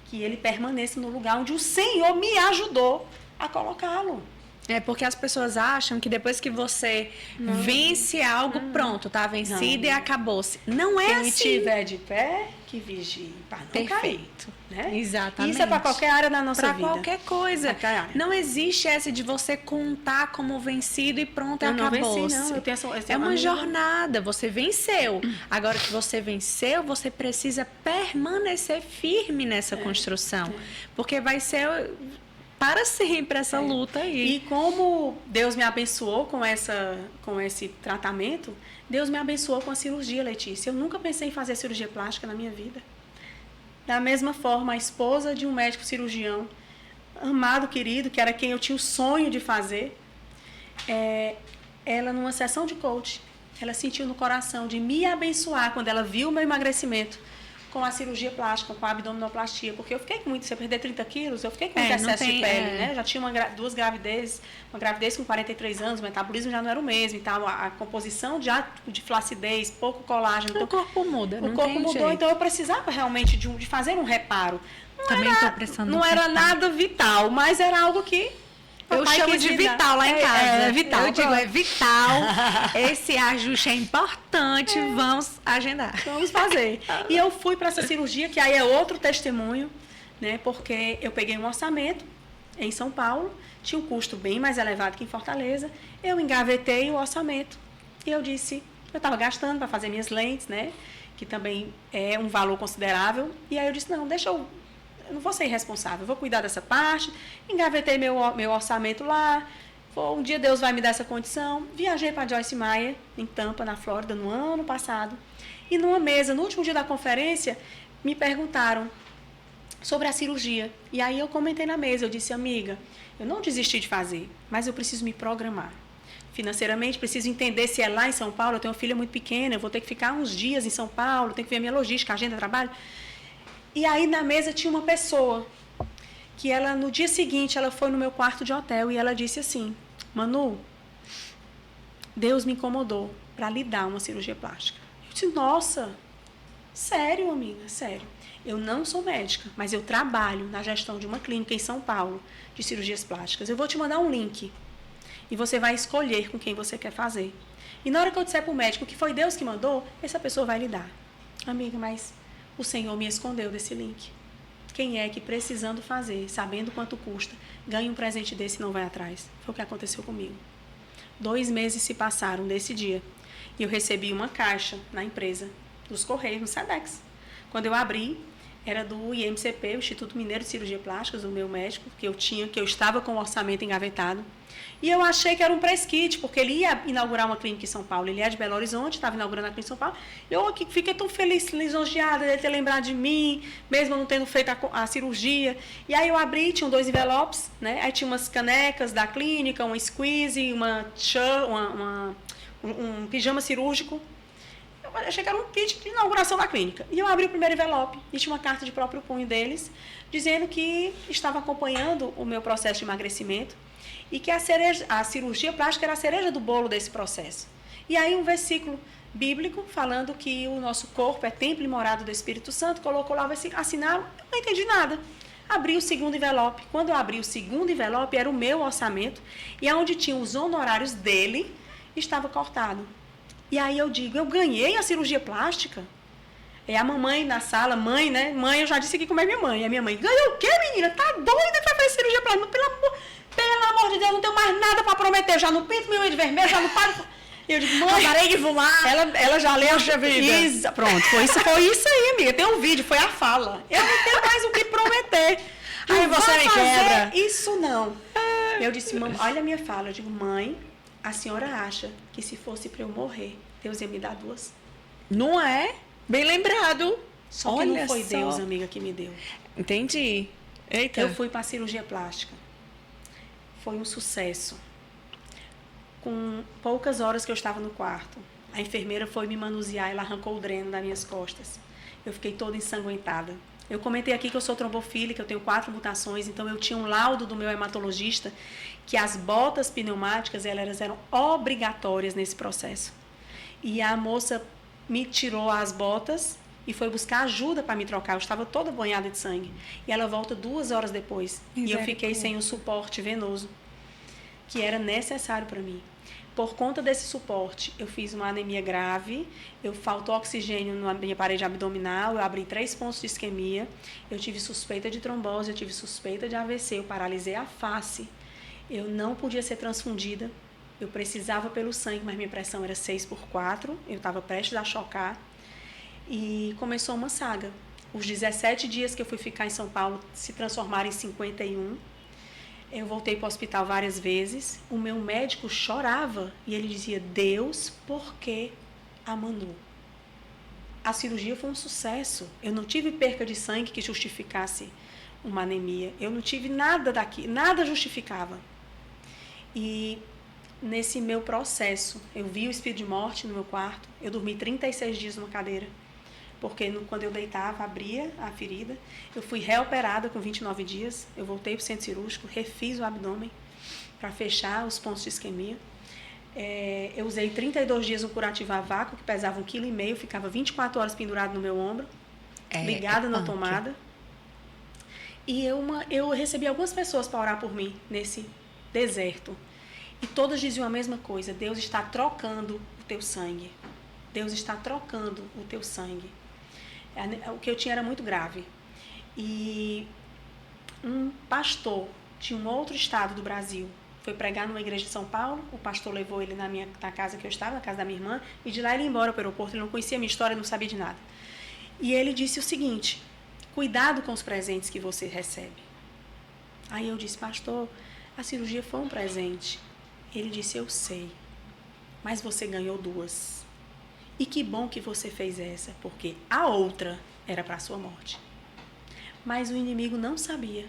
que ele permaneça no lugar onde o Senhor me ajudou a colocá-lo. É porque as pessoas acham que depois que você vence algo, pronto, tá vencido e acabou-se. Não é Quem assim. estiver de pé, que vigie. Para não Perfeito. cair, né? Exatamente. Isso é para qualquer área da nossa vida. Para qualquer coisa. Qualquer área. Não existe essa de você contar como vencido e pronto, Eu não acabou. venci, não. Eu tenho essa É uma amiga. jornada, você venceu. Agora que você venceu, você precisa permanecer firme nessa construção. Porque vai ser para sempre essa luta aí. E como Deus me abençoou com esse tratamento, Deus me abençoou com a cirurgia, Letícia. Eu nunca pensei em fazer cirurgia plástica na minha vida. Da mesma forma, a esposa de um médico cirurgião, amado, querido, que era quem eu tinha o sonho de fazer, ela numa sessão de coach, ela sentiu no coração de me abençoar quando ela viu o meu emagrecimento com a cirurgia plástica, com a abdominoplastia, porque eu fiquei com muito, se eu perder 30 quilos, eu fiquei com muito excesso de pele, né? Eu já tinha duas gravidezes, uma gravidez com 43 anos, o metabolismo já não era o mesmo e tal, a composição já de flacidez, pouco colágeno. Então, o corpo muda, o corpo mudou, jeito. então eu precisava realmente de fazer um reparo. Também estou precisando. Não era nada vital, mas era algo que eu chamo de vital lá em casa. É vital. Eu digo, é vital. Esse ajuste é importante. Vamos agendar. Vamos fazer. E eu fui para essa cirurgia, que aí é outro testemunho, né? Porque eu peguei um orçamento em São Paulo, tinha um custo bem mais elevado que em Fortaleza. Eu engavetei o orçamento. E eu disse, eu estava gastando para fazer minhas lentes, né? Que também é um valor considerável. E aí eu disse, não, deixa eu não vou ser irresponsável, eu vou cuidar dessa parte. Engavetei meu orçamento lá. Um dia Deus vai me dar essa condição. Viajei para Joyce Meyer, em Tampa, na Flórida, no ano passado. E numa mesa, no último dia da conferência, me perguntaram sobre a cirurgia. E aí eu comentei na mesa, eu disse, amiga, eu não desisti de fazer, mas eu preciso me programar. Financeiramente, preciso entender se é lá em São Paulo, eu tenho uma filha muito pequena, eu vou ter que ficar uns dias em São Paulo, tenho que ver a minha logística, agenda de trabalho. E aí na mesa tinha uma pessoa que ela, no dia seguinte, ela foi no meu quarto de hotel e ela disse assim, Manu, Deus me incomodou para lhe dar uma cirurgia plástica. Eu disse, nossa, sério, amiga, sério. Eu não sou médica, mas eu trabalho na gestão de uma clínica em São Paulo de cirurgias plásticas. Eu vou te mandar um link e você vai escolher com quem você quer fazer. E na hora que eu disser para o médico que foi Deus que mandou, essa pessoa vai lhe dar. Amiga, mas o Senhor me escondeu desse link. Quem é que, precisando fazer, sabendo quanto custa, ganha um presente desse e não vai atrás? Foi o que aconteceu comigo. 2 meses se passaram desse dia. E eu recebi uma caixa na empresa, dos Correios, no Sedex. Quando eu abri, era do IMCP, o Instituto Mineiro de Cirurgia Plástica, do meu médico, que eu estava com o orçamento engavetado. E eu achei que era um press kit, porque ele ia inaugurar uma clínica em São Paulo. Ele é de Belo Horizonte, estava inaugurando a clínica em São Paulo. Eu fiquei tão feliz, lisonjeada de ele ter lembrado de mim, mesmo não tendo feito a cirurgia. E aí eu abri, tinham 2 envelopes, né? Aí tinha umas canecas da clínica, uma squeeze, um pijama cirúrgico. Eu achei que era um kit de inauguração da clínica. E eu abri o primeiro envelope e tinha uma carta de próprio punho deles, dizendo que estava acompanhando o meu processo de emagrecimento e que a cirurgia plástica era a cereja do bolo desse processo. E aí um versículo bíblico falando que o nosso corpo é templo e morada do Espírito Santo, colocou lá, assinaram, eu não entendi nada. Abri o segundo envelope. Quando eu abri o segundo envelope, era o meu orçamento, e onde tinha os honorários dele, estava cortado. E aí eu digo, eu ganhei a cirurgia plástica? É a mamãe na sala, mãe, né? Mãe, eu já disse aqui como é minha mãe. A minha mãe, ganhou o quê, menina? Tá doida que vai fazer cirurgia plástica? Pelo amor de Deus, não tenho mais nada para prometer. Já não pinto meu olho de vermelho, já não paro. E eu digo, mãe, parei de fumar. Ela já leu a vida. Pronto, foi isso aí, amiga. Tem um vídeo, foi a fala. Eu não tenho mais o que prometer. Aí você me quebra. Isso não. Eu disse, mãe, olha a minha fala. Eu digo, mãe, a senhora acha que se fosse para eu morrer, Deus ia me dar 2? Não é? Bem lembrado. Só que Olha não foi só. Deus, amiga, que me deu. Entendi. Eita. Eu fui para a cirurgia plástica. Foi um sucesso. Com poucas horas que eu estava no quarto, a enfermeira foi me manusear, ela arrancou o dreno das minhas costas. Eu fiquei toda ensanguentada. Eu comentei aqui que eu sou trombofílica, eu tenho 4 mutações, então eu tinha um laudo do meu hematologista que as botas pneumáticas elas eram obrigatórias nesse processo. E a moça me tirou as botas e foi buscar ajuda para me trocar. Eu estava toda banhada de sangue. E ela volta 2 horas depois. E eu fiquei sem o suporte venoso que era necessário para mim. Por conta desse suporte, eu fiz uma anemia grave, faltou oxigênio na minha parede abdominal, eu abri 3 pontos de isquemia, eu tive suspeita de trombose, eu tive suspeita de AVC, eu paralisei a face, eu não podia ser transfundida, eu precisava pelo sangue, mas minha pressão era 6/4, eu estava prestes a chocar, e começou uma saga. Os 17 dias que eu fui ficar em São Paulo se transformaram em 51. Eu voltei para o hospital várias vezes. O meu médico chorava e ele dizia: Deus, por que a mandou? A cirurgia foi um sucesso. Eu não tive perca de sangue que justificasse uma anemia. Eu não tive nada daqui, nada justificava. E nesse meu processo, eu vi o espírito de morte no meu quarto. Eu dormi 36 dias numa cadeira. Porque quando eu deitava, abria a ferida. Eu fui reoperada com 29 dias. Eu voltei para o centro cirúrgico, refiz o abdômen para fechar os pontos de isquemia. Eu usei 32 dias um curativo a vácuo, que pesava 1,5 kg, ficava 24 horas pendurado no meu ombro, ligada na tomada. E eu recebi algumas pessoas para orar por mim nesse deserto. E todas diziam a mesma coisa: Deus está trocando o teu sangue. Deus está trocando o teu sangue. O que eu tinha era muito grave. E um pastor de um outro estado do Brasil foi pregar numa igreja de São Paulo. O pastor levou ele na casa que eu estava, na casa da minha irmã, e de lá ele ia embora para o aeroporto. Ele não conhecia a minha história, não sabia de nada. E ele disse o seguinte: cuidado com os presentes que você recebe. Aí eu disse: pastor, a cirurgia foi um presente. Ele disse: eu sei, mas você ganhou 2. E que bom que você fez essa, porque a outra era para a sua morte. Mas o inimigo não sabia.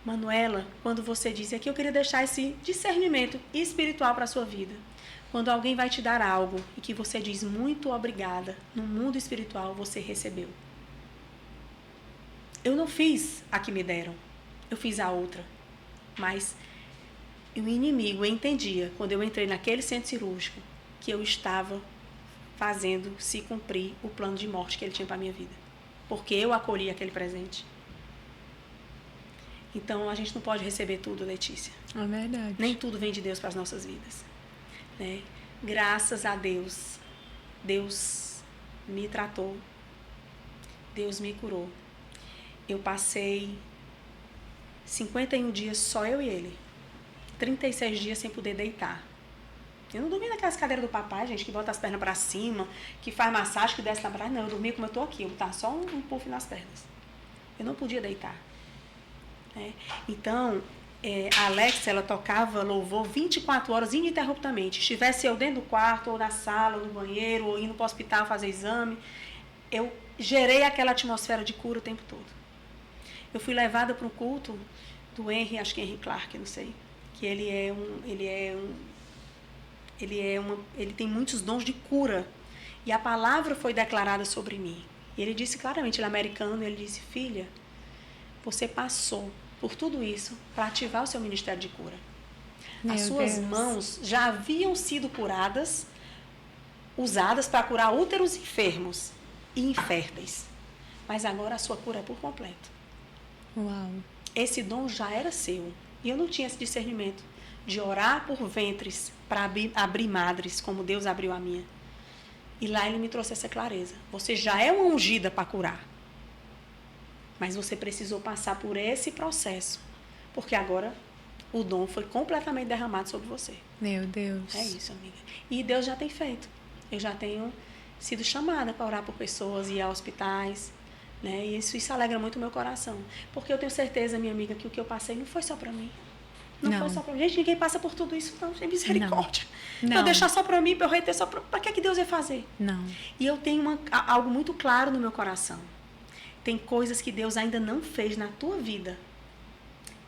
Manuela, quando você disse aqui, eu queria deixar esse discernimento espiritual para a sua vida. Quando alguém vai te dar algo e que você diz muito obrigada, no mundo espiritual você recebeu. Eu não fiz a que me deram, eu fiz a outra. Mas o inimigo entendia, quando eu entrei naquele centro cirúrgico, que eu estava fazendo se cumprir o plano de morte que ele tinha para a minha vida. Porque eu acolhi aquele presente. Então, a gente não pode receber tudo, Letícia. É verdade. Nem tudo vem de Deus para as nossas vidas. Né? Graças a Deus, Deus me tratou. Deus me curou. Eu passei 51 dias só eu e ele. 36 dias sem poder deitar. Eu não dormi naquelas cadeiras do papai, gente, que bota as pernas para cima, que faz massagem, que desce na praia. Não, eu dormia como eu tô aqui, eu botava só um puff nas pernas. Eu não podia deitar. Então, a Alexa, ela tocava louvor 24 horas ininterruptamente. Estivesse eu dentro do quarto, ou na sala, ou no banheiro, ou indo para o hospital fazer exame, eu gerei aquela atmosfera de cura o tempo todo. Eu fui levada para um culto do Henry, acho que Henry Clark, não sei, que ele tem muitos dons de cura. E a palavra foi declarada sobre mim. E ele disse claramente, ele é americano, ele disse: filha, você passou por tudo isso para ativar o seu ministério de cura. As suas mãos já haviam sido curadas, usadas para curar úteros enfermos e inférteis. Mas agora a sua cura é por completo. Uau. Esse dom já era seu. E eu não tinha esse discernimento de orar por ventres para abrir madres, como Deus abriu a minha. E lá ele me trouxe essa clareza. Você já é uma ungida para curar. Mas você precisou passar por esse processo. Porque agora o dom foi completamente derramado sobre você. Meu Deus. É isso, amiga. E Deus já tem feito. Eu já tenho sido chamada para orar por pessoas, ir a hospitais. Né? E isso alegra muito o meu coração. Porque eu tenho certeza, minha amiga, que o que eu passei não foi só para mim. Não foi só para mim. Gente, ninguém passa por tudo isso, não. É misericórdia. Não. Pra eu deixar só para mim, para eu reter só para que Deus ia fazer? Não. E eu tenho algo muito claro no meu coração. Tem coisas que Deus ainda não fez na tua vida,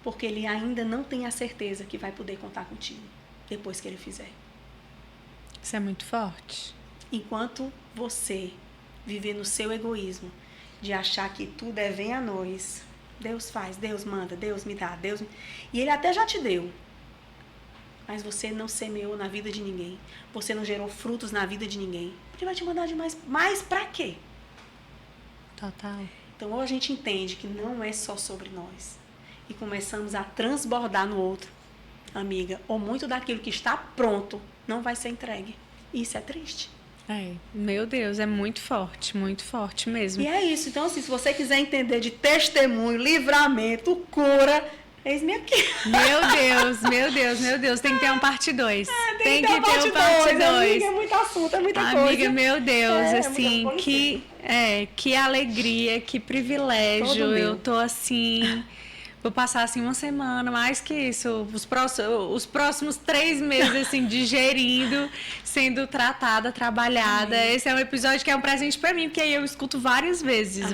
porque Ele ainda não tem a certeza que vai poder contar contigo depois que Ele fizer. Isso é muito forte. Enquanto você viver no seu egoísmo, de achar que tudo é vem a nós, Deus faz, Deus manda, Deus me dá, E Ele até já te deu. Mas você não semeou na vida de ninguém. Você não gerou frutos na vida de ninguém. Ele vai te mandar de mais pra quê? Total. Então, ou a gente entende que não é só sobre nós e começamos a transbordar no outro, amiga, ou muito daquilo que está pronto não vai ser entregue. Isso é triste. Meu Deus, é muito forte mesmo. E é isso. Então, assim, se você quiser entender de testemunho, livramento, cura, eis-me aqui. Meu Deus. Tem que ter um parte 2. Tem que ter um parte 2. Amiga, é muito assunto, é muita coisa. Amiga, meu Deus, assim, que alegria, que privilégio. Eu tô assim... Vou passar assim uma semana, mais que isso, os próximos 3 meses assim digerindo, sendo tratada, trabalhada. Amém. Esse é um episódio que é um presente para mim, porque aí eu escuto várias vezes.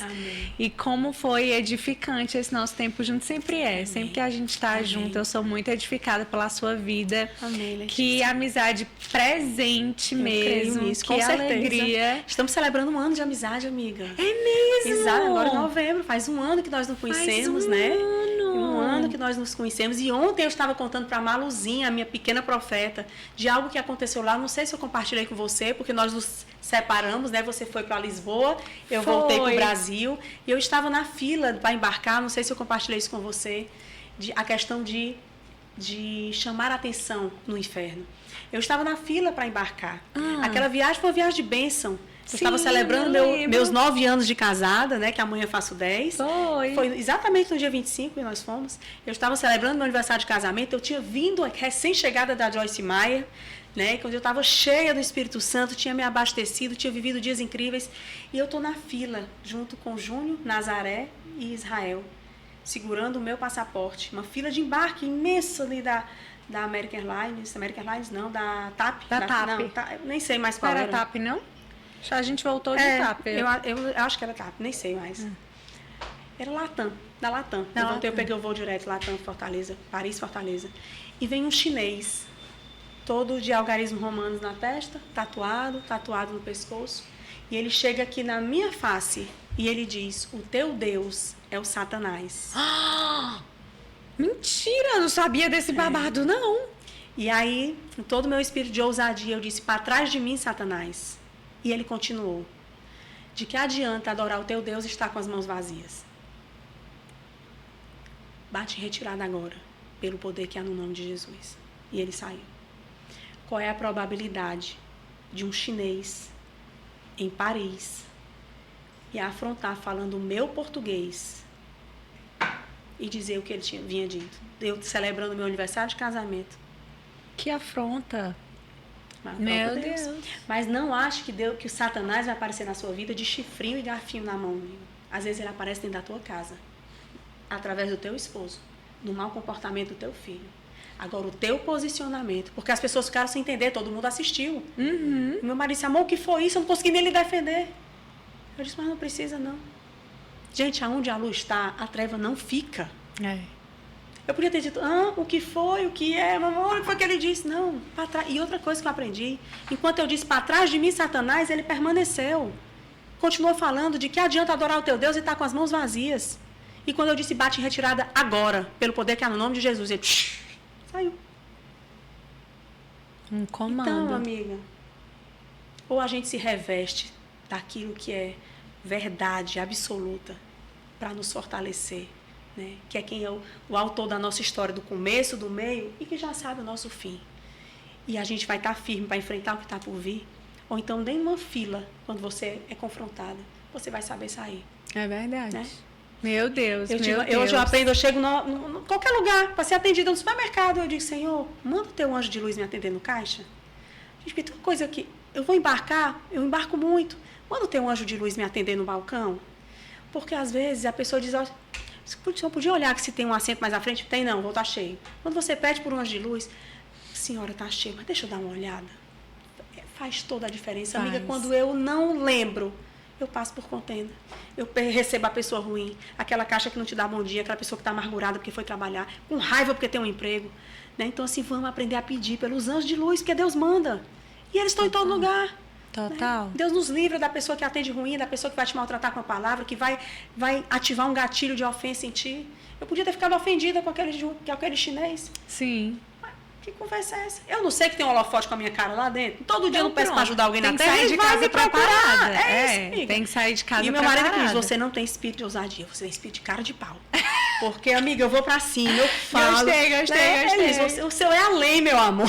Amém. E como foi edificante esse nosso tempo junto, sempre é. Amém. Sempre que a gente está junto, eu sou muito edificada pela sua vida. Amém. Que amizade presente mesmo, nisso, que com alegria. Certeza. Estamos celebrando 1 ano de amizade, amiga. É mesmo? Exato, agora em novembro, faz 1 ano que nós nos conhecemos. Né? 1 ano que nós nos conhecemos. E ontem eu estava contando para a Maluzinha, a minha pequena profeta, de algo que aconteceu lá. Não sei se eu compartilhei com você, porque nós nos separamos, né? Você foi para Lisboa, eu voltei para o Brasil. E eu estava na fila para embarcar. Não sei se eu compartilhei isso com você. A questão de chamar a atenção no inferno. Eu estava na fila para embarcar. Aquela viagem foi uma viagem de bênção. Eu estava celebrando meus 9 anos de casada, né? Que amanhã eu faço 10. Foi exatamente no dia 25 que nós fomos. Eu estava celebrando meu aniversário de casamento. Eu tinha vindo recém-chegada da Joyce Meyer, né? Quando eu estava cheia do Espírito Santo, tinha me abastecido, tinha vivido dias incríveis. E eu estou na fila, junto com Júnior, Nazaré e Israel, segurando o meu passaporte. Uma fila de embarque imensa ali da American Airlines não, da TAP. Da TAP. Não, nem sei mais qual era. Era TAP, não? A gente voltou de TAP. Eu acho que era TAP, nem sei mais. Era Latam, da Latam. Eu peguei o voo direto, Latam, Fortaleza, Paris, Fortaleza. E vem um chinês, todo de algarismos romanos na testa, tatuado no pescoço. E ele chega aqui na minha face e ele diz: o teu Deus é o Satanás. Mentira, não sabia desse babado, não. E aí, com todo o meu espírito de ousadia, eu disse: para trás de mim, Satanás. E ele continuou: de que adianta adorar o teu Deus e estar com as mãos vazias? Bate retirada agora, pelo poder que há no nome de Jesus. E ele saiu. Qual é a probabilidade de um chinês em Paris e afrontar falando o meu português e dizer o que ele vinha dito? Eu celebrando meu aniversário de casamento. Que afronta! Meu Deus. Mas não ache que o Satanás vai aparecer na sua vida de chifrinho e garfinho na mão. Amigo. Às vezes ele aparece dentro da tua casa, através do teu esposo, do mau comportamento do teu filho. Agora, o teu posicionamento, porque as pessoas ficaram sem entender, todo mundo assistiu. Meu marido disse: amor, o que foi isso? Eu não consegui nem lhe defender. Eu disse: mas não precisa, não. Gente, aonde a luz está, a treva não fica. Eu podia ter dito: o que foi, o que é, mamãe, o que foi que ele disse? Não, para trás. E outra coisa que eu aprendi: enquanto eu disse para trás de mim, Satanás, ele permaneceu. Continuou falando de que adianta adorar o teu Deus e estar com as mãos vazias. E quando eu disse: bate em retirada agora, pelo poder que há no nome de Jesus, ele saiu. Um comando. Então, amiga, ou a gente se reveste daquilo que é verdade absoluta para nos fortalecer. Né? Que é quem é o autor da nossa história, do começo, do meio, e que já sabe o nosso fim. E a gente vai estar firme para enfrentar o que está por vir. Ou então, nem uma fila, quando você é confrontada, você vai saber sair. É verdade. Né? Meu Deus, Hoje eu aprendo, eu chego em qualquer lugar, para ser atendida no supermercado, eu digo: Senhor, manda o teu anjo de luz me atender no caixa. Gente, tem uma coisa que eu vou embarcar, eu embarco muito. Manda o teu anjo de luz me atender no balcão. Porque, às vezes, a pessoa diz: Você podia olhar que se tem um assento mais à frente? Tem não, vou estar cheio. Quando você pede por um anjo de luz, senhora, está cheio, mas deixa eu dar uma olhada. Faz toda a diferença, amiga. Quando eu não lembro, eu passo por contenda. Eu recebo a pessoa ruim, aquela caixa que não te dá bom dia, aquela pessoa que está amargurada porque foi trabalhar, com raiva porque tem um emprego. Né? Então, assim, vamos aprender a pedir pelos anjos de luz, porque Deus manda. E eles estão em todo lugar. Total. Né? Deus nos livra da pessoa que atende ruim, da pessoa que vai te maltratar com a palavra, que vai ativar um gatilho de ofensa em ti. Eu podia ter ficado ofendida com aquele chinês. Sim. Que conversa é essa? Eu não sei que tem um holofote com a minha cara lá dentro. Todo dia eu não peço para ajudar alguém na terra. Tem que sair de casa preparada. É isso, tem que sair de casa preparada. E meu marido diz, você não tem espírito de ousadia, você tem espírito de cara de pau. Porque, amiga, eu vou pra cima, eu falo. Gostei. O seu é além, meu amor.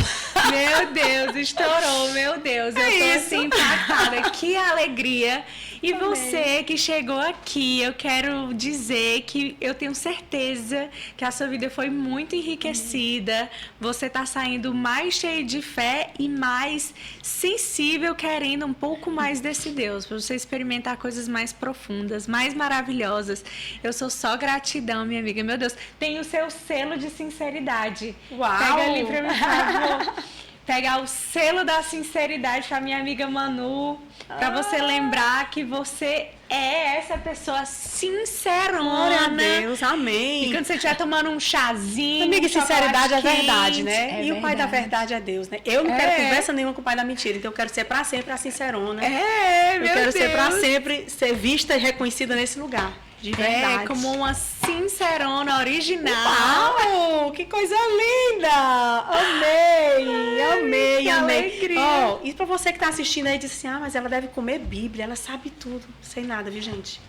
Meu Deus, estourou, meu Deus. Eu tô assim impactada. Que alegria. E você que chegou aqui, eu quero dizer que eu tenho certeza que a sua vida foi muito enriquecida. Você tá saindo mais cheio de fé e mais sensível, querendo um pouco mais desse Deus, para você experimentar coisas mais profundas, mais maravilhosas. Eu sou só gratidão, minha amiga. Meu Deus, tem o seu selo de sinceridade. Uau! Pega ali pra mim, por favor. Pegar o selo da sinceridade pra minha amiga Manu, pra você lembrar que você é essa pessoa sincerona. Glória a Deus, amém. E quando você estiver tomando um chazinho, amiga, sinceridade é quente, verdade, né? É e verdade. O pai da verdade é Deus, né? Eu não quero conversa nenhuma com o pai da mentira, então eu quero ser pra sempre a sincerona. Meu Eu quero Deus. ser pra sempre, ser vista e reconhecida nesse lugar. De verdade. Como uma sincerona original. Uau, que coisa linda! Amei. Que alegria. Oh, e pra você que tá assistindo aí, diz assim, mas ela deve comer Bíblia, ela sabe tudo. Sei nada, viu, gente?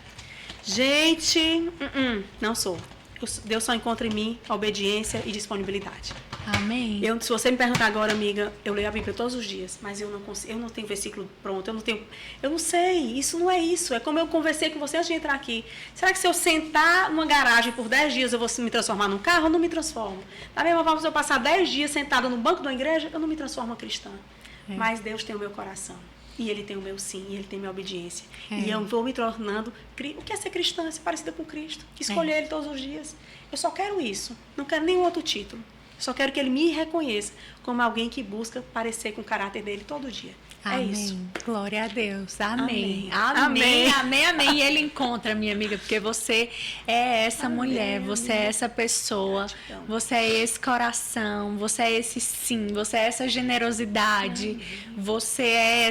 Gente, não sou. Deus só encontra em mim obediência e disponibilidade. Amém. Se você me perguntar agora, amiga, eu leio a Bíblia todos os dias, mas eu não consigo, eu não tenho versículo pronto, eu não sei, isso não é isso. É como eu conversei com você antes de entrar aqui. Será que se eu sentar numa garagem por 10 dias eu vou me transformar num carro? Eu não me transformo. Da mesma forma, se eu passar 10 dias sentada no banco de uma igreja, eu não me transformo uma cristã. Mas Deus tem o meu coração. E Ele tem o meu sim, e Ele tem a minha obediência. E eu vou me tornando... O que é ser cristã? Ser parecida com Cristo. Escolher Ele todos os dias. Eu só quero isso. Não quero nenhum outro título. Só quero que Ele me reconheça como alguém que busca parecer com o caráter dele todo dia. Amém. É isso. Glória a Deus. Amém. Amém. E Ele encontra, minha amiga, porque você é essa mulher, você é essa pessoa, você é esse coração, você é esse sim, você é essa generosidade, você é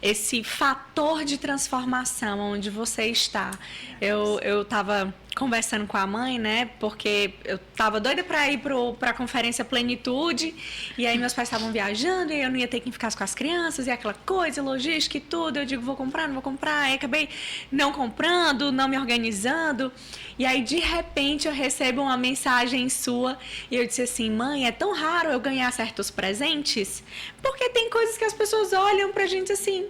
esse fator de transformação onde você está. Eu estava conversando com a mãe, né? Porque eu tava doida para ir pra conferência Plenitude, e aí meus pais estavam viajando, e eu não ia ter que ficar com as crianças, e aquela coisa, logística e tudo. Eu digo, vou comprar, não vou comprar. Aí acabei não comprando, não me organizando. E aí, de repente, eu recebo uma mensagem sua, e eu disse assim, mãe, é tão raro eu ganhar certos presentes, porque tem coisas que as pessoas olham pra gente assim,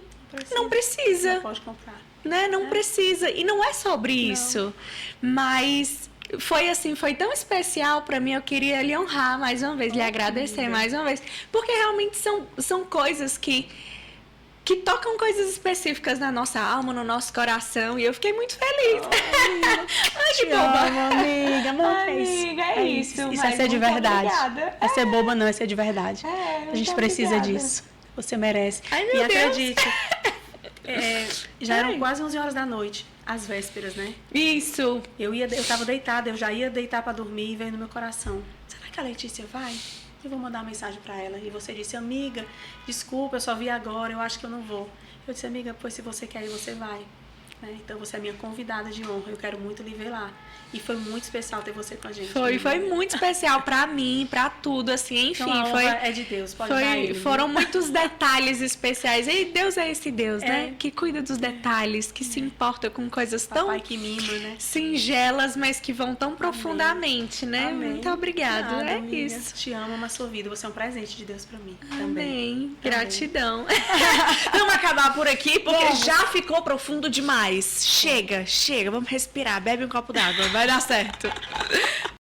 não precisa. Não pode comprar. Né? Não precisa. E não é sobre isso. Mas foi assim, foi tão especial para mim. Eu queria lhe honrar mais uma vez, lhe agradecer mais uma vez. Porque realmente são coisas que tocam coisas específicas na nossa alma, no nosso coração. E eu fiquei muito feliz. Ai, que boba. Amiga, é isso. Isso é ser de verdade. Obrigada. É ser boba, não, é ser de verdade. A gente precisa obrigada. disso. Você merece. Ai, meu e Deus. acredite. Já eram quase 11 horas da noite, às vésperas, né? Isso. Eu tava deitada, eu já ia deitar para dormir e veio no meu coração. Será que a Letícia vai? Eu vou mandar uma mensagem para ela. E você disse, amiga, desculpa, eu só vi agora, eu acho que eu não vou. Eu disse, amiga, pois se você quer ir, você vai. Né? Então você é minha convidada de honra, eu quero muito lhe ver lá. E foi muito especial ter você com a gente. Foi muito especial pra mim, pra tudo, assim, enfim. Então, a honra é de Deus, pode dar ele, foram muitos detalhes especiais. E Deus é esse Deus, né? Que cuida dos detalhes, que se importa com coisas Papai que mima, né? singelas, mas que vão tão profundamente, né? Amém. Muito obrigada, Nada, é amiga. isso. Te amo, ama a sua vida, você é um presente de Deus pra mim. Amém. Também. Gratidão. Vamos acabar por aqui, porque já ficou profundo demais. Chega, vamos respirar. Bebe um copo d'água, vai dar certo.